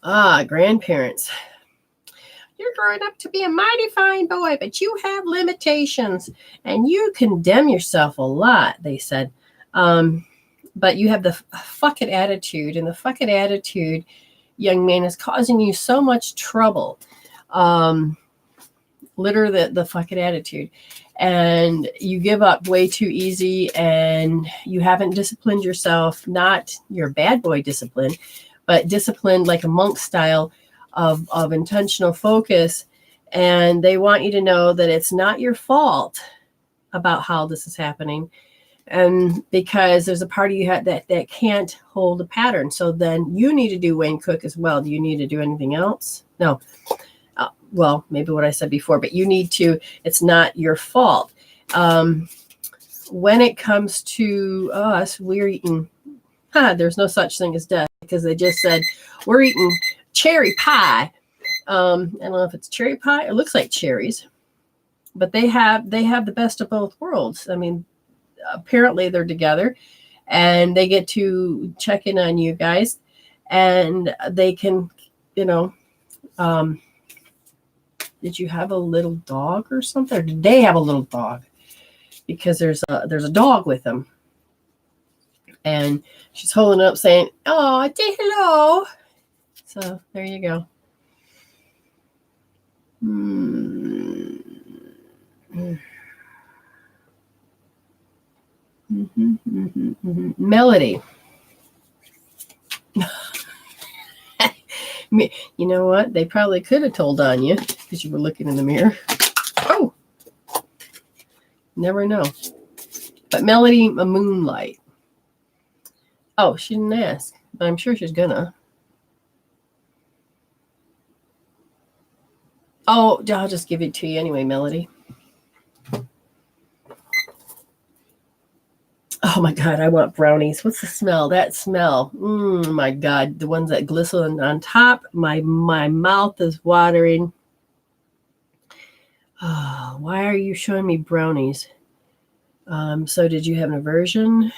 [SPEAKER 1] Grandparents. You're growing up to be a mighty fine boy, but you have limitations and you condemn yourself a lot, they said. But you have the fuck it attitude, and the fuck it attitude, young man, is causing you so much trouble. Literally the fuck it attitude. And you give up way too easy, and you haven't disciplined yourself, not your bad boy discipline, but disciplined like a monk style of intentional focus. And they want you to know that it's not your fault about how this is happening. And because there's a part of you that can't hold a pattern. So then you need to do Wayne Cook as well. Do you need to do anything else? No. Well, maybe what I said before, but you need to, it's not your fault. When it comes to us, we're eating, there's no such thing as death, because they just said we're eating cherry pie. I don't know if it's cherry pie. It looks like cherries, but they have the best of both worlds. I mean, apparently they're together, and they get to check in on you guys, and they can, did you have a little dog or something? Or did they have a little dog? Because there's a dog with them, and she's holding it up saying, "Oh, say hello." So there you go. Melody. You know what? They probably could have told on you because you were looking in the mirror. Oh, never know. But Melody, a moonlight. Oh, she didn't ask, but I'm sure she's gonna. Oh, I'll just give it to you anyway, Melody. Oh my God, I want brownies. What's the smell? That smell. My God, the ones that glisten on top. My mouth is watering. Oh, why are you showing me brownies? So did you have an aversion?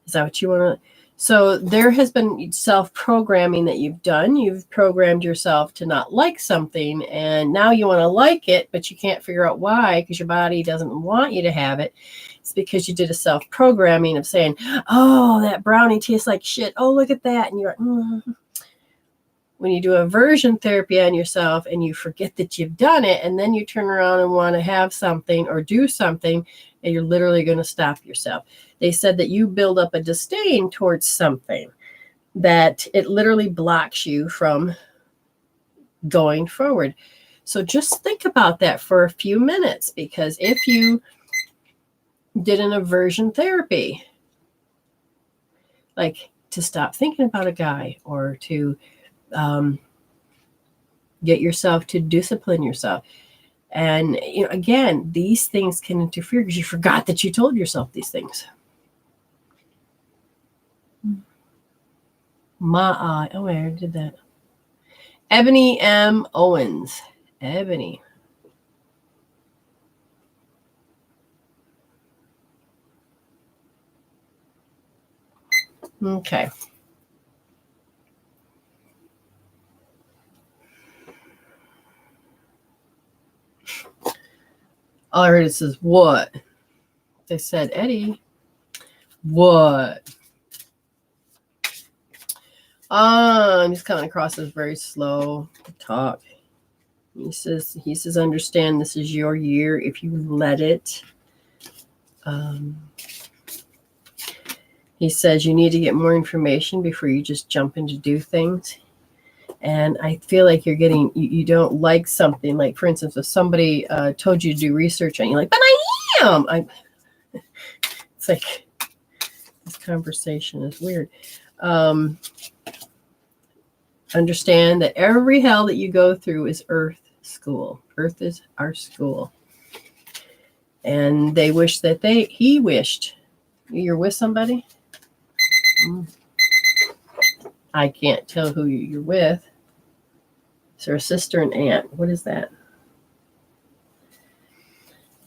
[SPEAKER 1] Is that what you want to? So there has been self-programming that you've done. You've programmed yourself to not like something, and now you want to like it, but you can't figure out why, because your body doesn't want you to have it. It's because you did a self-programming of saying, oh, that brownie tastes like shit. Oh, look at that. And you're like, When you do aversion therapy on yourself and you forget that you've done it, and then you turn around and want to have something or do something, and you're literally going to stop yourself. They said that you build up a disdain towards something, that it literally blocks you from going forward. So just think about that for a few minutes, because if you did an aversion therapy, like to stop thinking about a guy, or to get yourself to discipline yourself. And, again, these things can interfere because you forgot that you told yourself these things. I did that. Ebony M. Owens. Ebony. Okay. All I heard, it says, what? They said, Eddie, what? He's coming across as very slow to talk. He says, understand this is your year if you let it. He says you need to get more information before you just jump in to do things. And I feel like you're getting, you don't like something. Like, for instance, if somebody told you to do research on you, like, but I am. It's like, this conversation is weird. Understand that every hell that you go through is Earth school. Earth is our school. And they wish that he wished. You're with somebody? I can't tell who you're with. Is there a sister and aunt? What is that?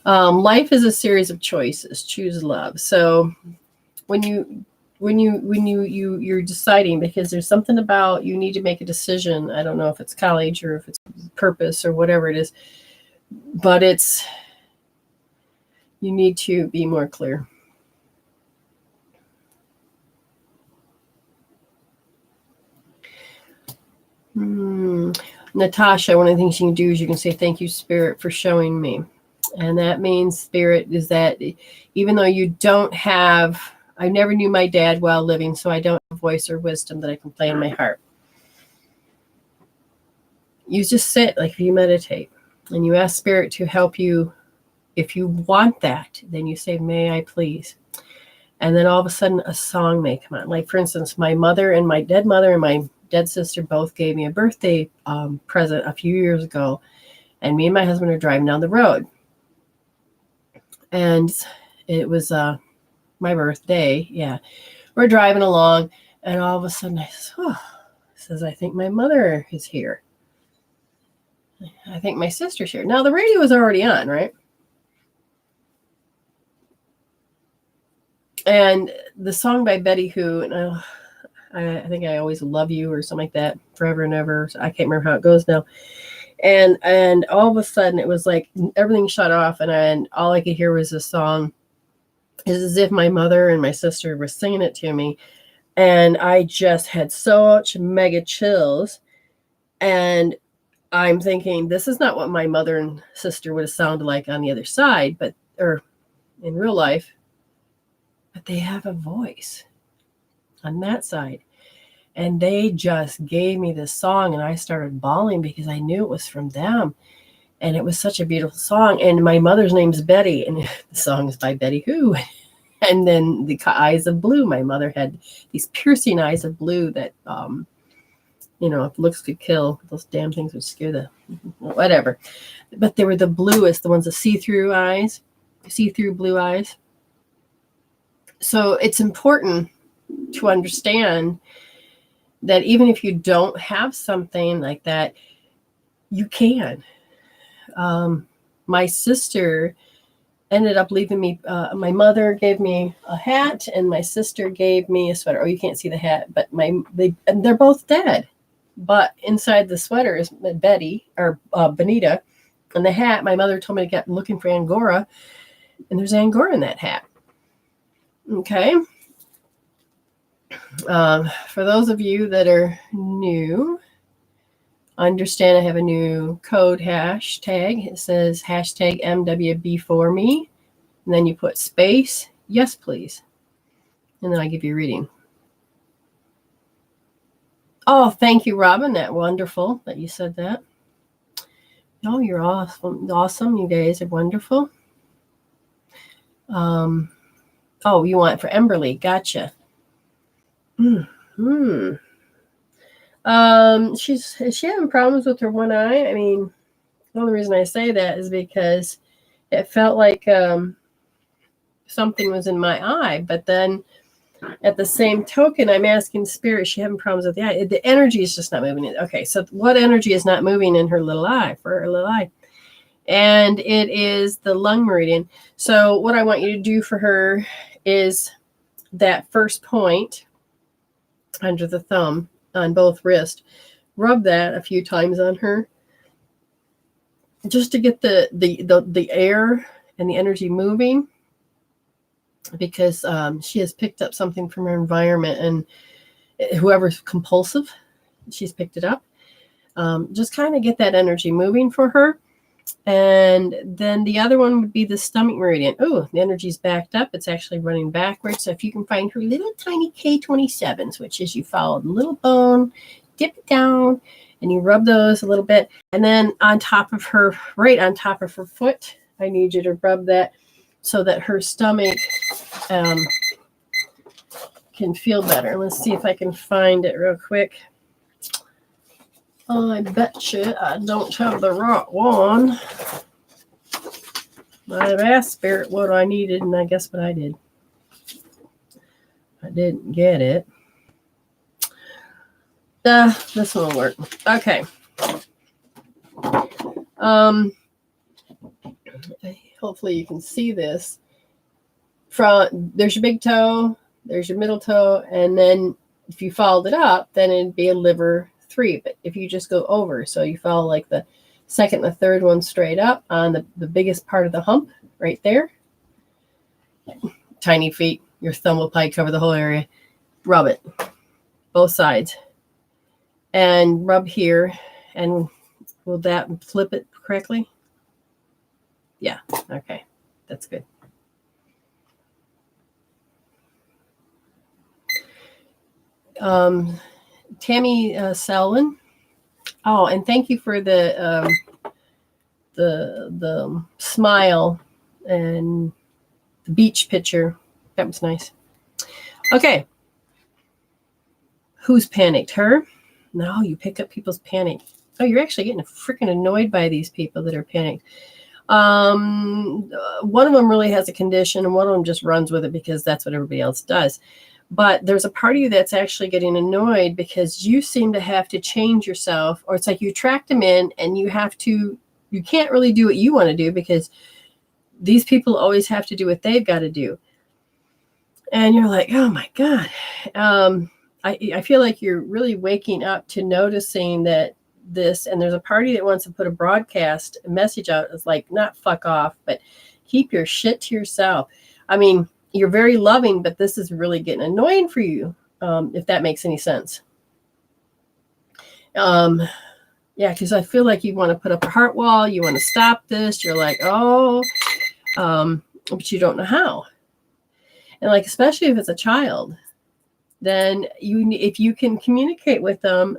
[SPEAKER 1] Life is a series of choices. Choose love. So when you're deciding, because there's something about you need to make a decision. I don't know if it's college or if it's purpose or whatever it is, but you need to be more clear. Natasha, one of the things you can do is you can say, thank you, Spirit, for showing me. And that means, Spirit, is that even though you don't have, I never knew my dad while living, so I don't have voice or wisdom that I can play in my heart. You just sit, like if you meditate, and you ask Spirit to help you. If you want that, then you say, may I please? And then all of a sudden a song may come on. Like, for instance, my mother and my dead sister both gave me a birthday present a few years ago. And me and my husband are driving down the road. And it was my birthday. Yeah. We're driving along. And all of a sudden I says, I think my mother is here. I think my sister's here. Now the radio was already on, right? And the song by Betty Who, and I think I always love you or something like that, forever and ever. I can't remember how it goes now. And all of a sudden it was like everything shut off, and all I could hear was this song. It's as if my mother and my sister were singing it to me. And I just had such mega chills. And I'm thinking, this is not what my mother and sister would have sounded like on the other side, or in real life. But they have a voice on that side. And they just gave me this song, and I started bawling because I knew it was from them. And it was such a beautiful song. And my mother's name's Betty, and the song is by Betty Who. And then the eyes of blue. My mother had these piercing eyes of blue that, if looks could kill, those damn things would scare whatever. But they were the bluest, the ones, the see-through blue eyes. So it's important to understand that even if you don't have something like that, you can. My sister ended up leaving me. My mother gave me a hat, and my sister gave me a sweater. Oh, you can't see the hat, but they're both dead. But inside the sweater is Betty or Benita, and the hat. My mother told me to get looking for Angora, and there's Angora in that hat. Okay. For those of you that are new, understand I have a new code hashtag. It says hashtag MWB4me. And then you put space, yes, please. And then I give you a reading. Oh, thank you, Robin. That's wonderful that you said that. Oh, you're awesome. Awesome. You guys are wonderful. Oh, you want it for Emberly. Gotcha. Is she having problems with her one eye? I mean, the only reason I say that is because it felt like something was in my eye. But then at the same token, I'm asking Spirit, is she having problems with the eye? The energy is just not moving. Okay, so what energy is not moving in her little eye, for her little eye? And it is the lung meridian. So what I want you to do for her is that first point under the thumb on both wrists. Rub that a few times on her, just to get the air and the energy moving, because she has picked up something from her environment, and whoever's compulsive, she's picked it up. Just kind of get that energy moving for her. And then the other one would be the stomach meridian. Oh, the energy's backed up. It's actually running backwards. So if you can find her little tiny K27s, which is you follow the little bone, dip it down, and you rub those a little bit. And then on top of her, right on top of her foot, I need you to rub that so that her stomach can feel better. Let's see if I can find it real quick. I bet you I don't have the right one. I've asked Spirit what I needed, and I guess what I did. I didn't get it. This one will work. Okay. Hopefully you can see this. There's your big toe, there's your middle toe, and then if you followed it up, then it'd be a liver 3. But if you just go over, so you follow like the second and the third one straight up on the biggest part of the hump right there. Tiny feet, your thumb will probably cover the whole area. Rub it, both sides. And rub here, and will that flip it correctly? Yeah, okay, that's good. Tammy Selwyn. Oh, and thank you for the smile and the beach picture. That was nice. Okay. Who's panicked? Her? No, you pick up people's panic. Oh, you're actually getting freaking annoyed by these people that are panicked. One of them really has a condition, and one of them just runs with it because that's what everybody else does. But there's a part of you that's actually getting annoyed because you seem to have to change yourself, or it's like you attract them in and you can't really do what you want to do because these people always have to do what they've got to do. And you're like, oh my God. I feel like you're really waking up to noticing that and there's a party that wants to put a message out. It's like, not fuck off, but keep your shit to yourself. I mean, you're very loving, but this is really getting annoying for you, if that makes any sense. Yeah, because I feel like you want to put up a heart wall. You want to stop this. You're like, but you don't know how. And like, especially if it's a child, then if you can communicate with them,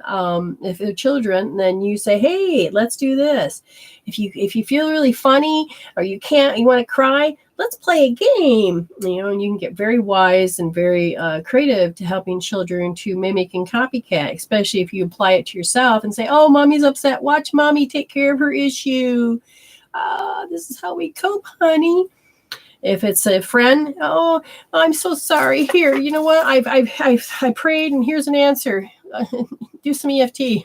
[SPEAKER 1] if they're children, then you say, hey, let's do this. If you feel really funny or you want to cry, let's play a game. And you can get very wise and very creative to helping children to mimic and copycat, especially if you apply it to yourself and say, oh, mommy's upset. Watch mommy take care of her issue. This is how we cope, honey. If it's a friend, oh, I'm so sorry. Here, you know what? I prayed, and here's an answer. Do some EFT.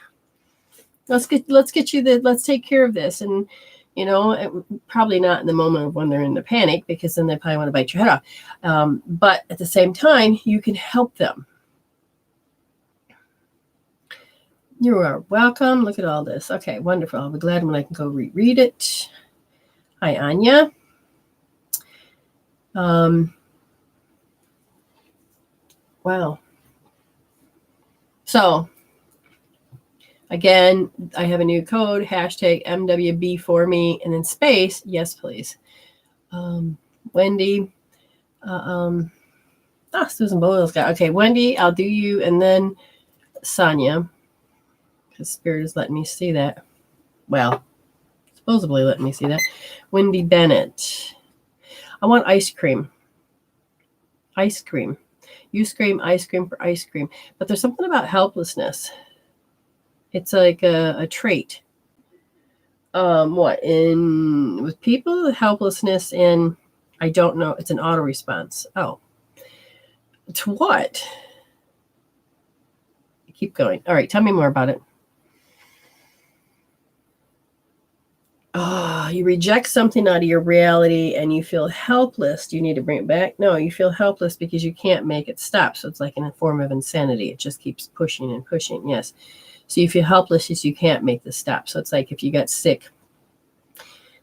[SPEAKER 1] Let's take care of this. And probably not in the moment of when they're in the panic, because then they probably want to bite your head off. But at the same time, you can help them. You are welcome. Look at all this. Okay, wonderful. I'll be glad when I can go reread it. Hi, Anya. Wow. So again, I have a new code, #MWB for me, and then space. Yes, please. Wendy. Susan Boyle's got, okay, Wendy, I'll do you, and then Sonia, because Spirit is letting me see that. Well, supposedly letting me see that. Wendy Bennett. I want ice cream. Ice cream. You scream ice cream for ice cream. But there's something about helplessness. It's like a trait. With people, helplessness, and I don't know, it's an auto response. Oh. To what? Keep going. All right, tell me more about it. You reject something out of your reality and you feel helpless. Do you need to bring it back? No, you feel helpless because you can't make it stop. So it's like in a form of insanity. It just keeps pushing and pushing. Yes. So you feel helpless because you can't make this stop. So it's like if you got sick.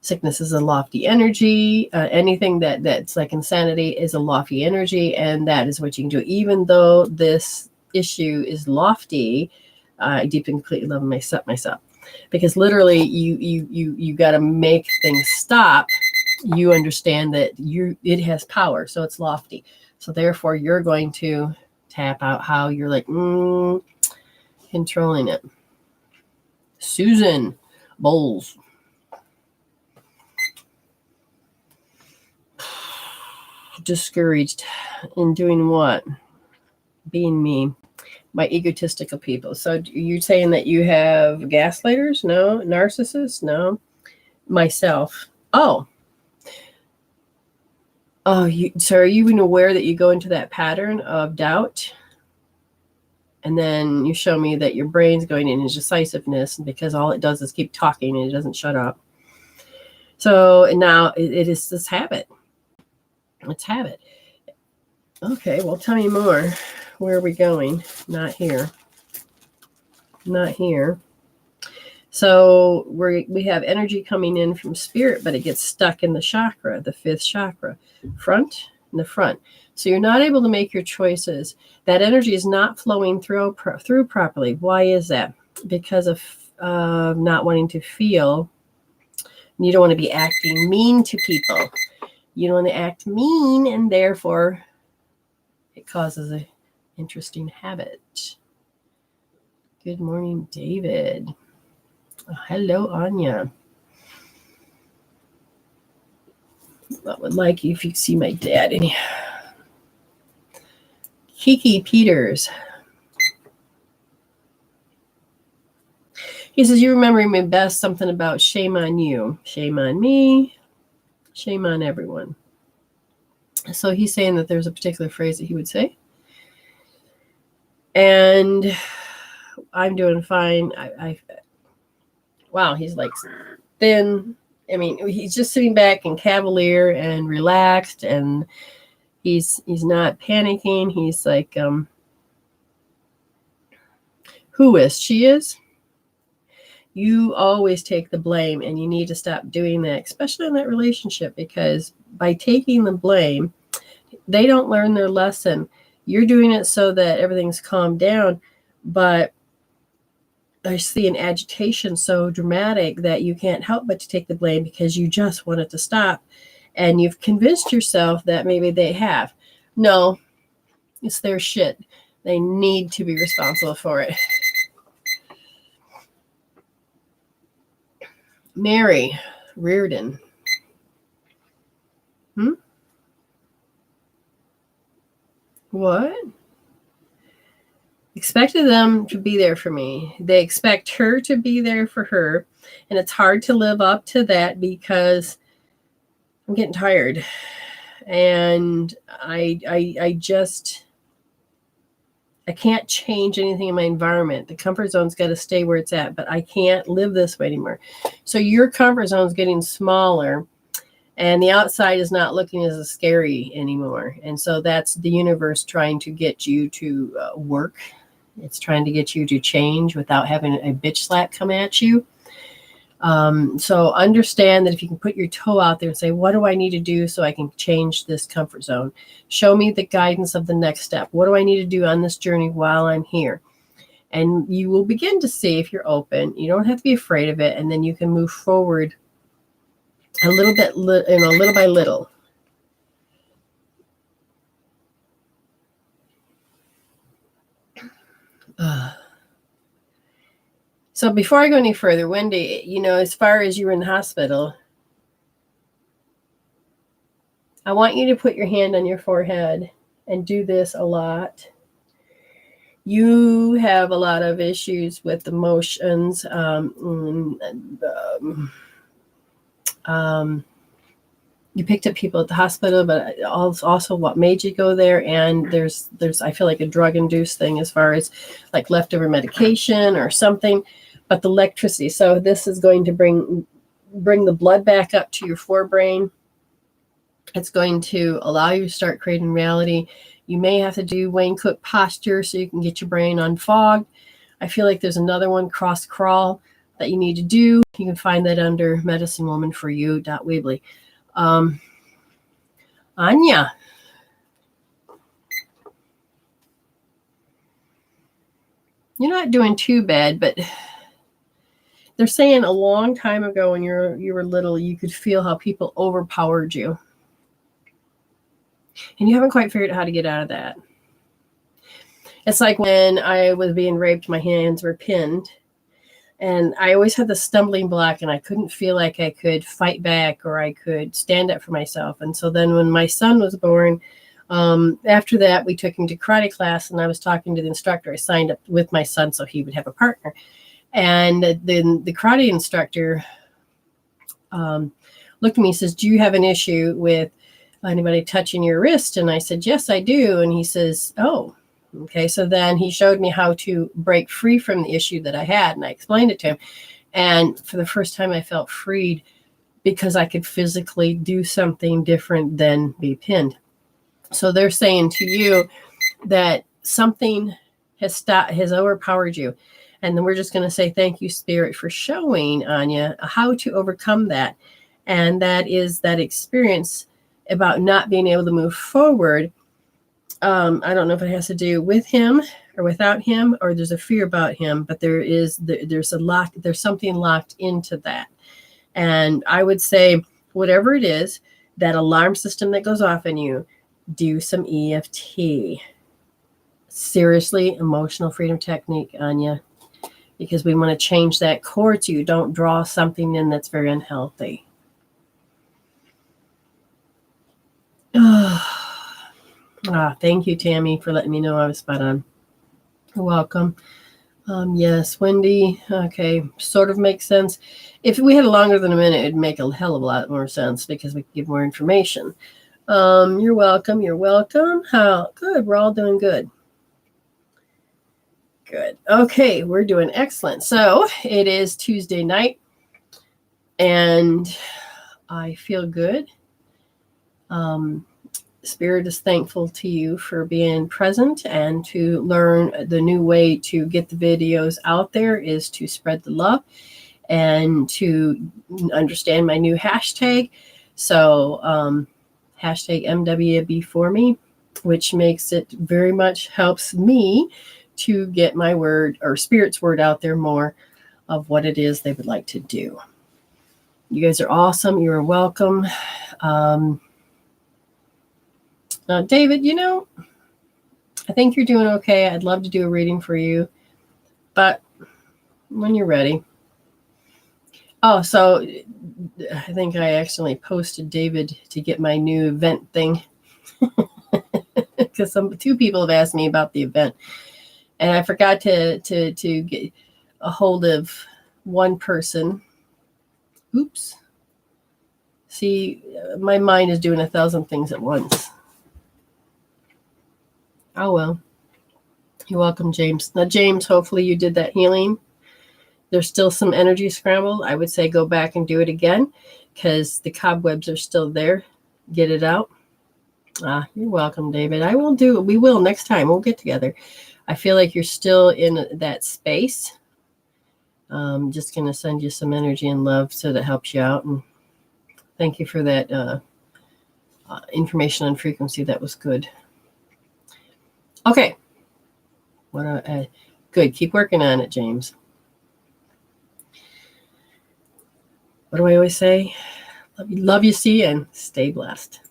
[SPEAKER 1] Sickness is a lofty energy. Anything that's like insanity is a lofty energy. And that is what you can do. Even though this issue is lofty, I deeply and completely love myself. Because literally you got to make things stop. You understand that it has power, so it's lofty. So therefore you're going to tap out how you're like controlling it. Susan Bowles. Discouraged in doing what? Being me. By egotistical people. So you're saying that you have gaslighters? No. Narcissists? No. Myself. Oh. Oh, so are you even aware that you go into that pattern of doubt? And then you show me that your brain's going into decisiveness because all it does is keep talking and it doesn't shut up. So and now it is this habit. Let's have it. Okay, well, tell me more. Where are we going? Not here. Not here. So we have energy coming in from spirit, but it gets stuck in the chakra, the fifth chakra, front and the front. So you're not able to make your choices. That energy is not flowing through properly. Why is that? Because of not wanting to feel. You don't want to be acting mean to people. You don't want to act mean, and therefore it causes an interesting habit. Good morning, David. Oh, hello, Anya. I would like you if you see my dad in here. Kiki Peters. He says, you remember me best, something about shame on you. Shame on me. Shame on everyone. So he's saying that there's a particular phrase that he would say. And I'm doing fine. Wow, he's like thin. I mean, he's just sitting back and cavalier and relaxed, and he's not panicking. He's like, who is? She is? You always take the blame, and you need to stop doing that, especially in that relationship, because by taking the blame, they don't learn their lesson. You're doing it so that everything's calmed down, but I see an agitation so dramatic that you can't help but to take the blame because you just want it to stop. And you've convinced yourself that maybe they have. No, it's their shit. They need to be responsible for it. Mary Reardon. What? Expected them to be there for me. They expect her to be there for her. And it's hard to live up to that because I'm getting tired. And I can't change anything in my environment. The comfort zone's got to stay where it's at, but I can't live this way anymore. So your comfort zone's getting smaller, and the outside is not looking as scary anymore. And so that's the universe trying to get you to work. It's trying to get you to change without having a bitch slap come at you. So understand that if you can put your toe out there and say, what do I need to do so I can change this comfort zone? Show me the guidance of the next step. What do I need to do on this journey while I'm here? And you will begin to see if you're open. You don't have to be afraid of it. And then you can move forward a little bit, little by little. So before I go any further, Wendy, as far as you were in the hospital, I want you to put your hand on your forehead and do this a lot. You have a lot of issues with emotions. You picked up people at the hospital, but also what made you go there. And there's I feel like a drug-induced thing as far as like leftover medication or something. But the electricity. So this is going to bring the blood back up to your forebrain. It's going to allow you to start creating reality. You may have to do Wayne Cook posture so you can get your brain unfogged. I feel like there's another one, cross crawl, that you need to do. You can find that under medicinewomanforyou.weebly. Anya. You're not doing too bad, but they're saying a long time ago when you were little, you could feel how people overpowered you. And you haven't quite figured out how to get out of that. It's like when I was being raped, my hands were pinned. And I always had the stumbling block, and I couldn't feel like I could fight back or I could stand up for myself. And so then when my son was born, after that, we took him to karate class, and I was talking to the instructor. I signed up with my son so he would have a partner. And then the karate instructor looked at me and says, do you have an issue with anybody touching your wrist? And I said, yes, I do. And he says, oh, okay. So then he showed me how to break free from the issue that I had. And I explained it to him. And for the first time, I felt freed because I could physically do something different than be pinned. So they're saying to you that something has overpowered you. And then we're just going to say, thank you, Spirit, for showing Anya how to overcome that. And that is that experience about not being able to move forward. I don't know if it has to do with him or without him, or there's a fear about him, but there's something locked into that. And I would say, whatever it is, that alarm system that goes off in you, do some EFT. Seriously, emotional freedom technique, Anya, because we want to change that cord so you don't draw something in that's very unhealthy. Thank you, Tammy, for letting me know I was spot on. You're welcome. Yes, Wendy. Okay, sort of makes sense. If we had longer than a minute, it'd make a hell of a lot more sense because we could give more information. You're welcome. You're welcome. How good. We're all doing good. Good. Okay, we're doing excellent. So it is Tuesday night, and I feel good. Spirit is thankful to you for being present, and to learn the new way to get the videos out there is to spread the love and to understand my new hashtag. So hashtag MWB for me, which makes it very much helps me to get my word or Spirit's word out there more of what it is they would like to do. You guys are awesome. You're welcome. David, I think you're doing okay. I'd love to do a reading for you, but when you're ready. Oh, so I think I accidentally posted David to get my new event thing because two people have asked me about the event, and I forgot to get a hold of one person. Oops. See, my mind is doing 1,000 things at once. Oh, well. You're welcome, James. Now, James, hopefully you did that healing. There's still some energy scrambled. I would say go back and do it again because the cobwebs are still there. Get it out. You're welcome, David. We will next time. We'll get together. I feel like you're still in that space. Just going to send you some energy and love so that helps you out. And thank you for that information on frequency. That was good. Okay. Good. Keep working on it, James. What do I always say? Love you, see you, and stay blessed.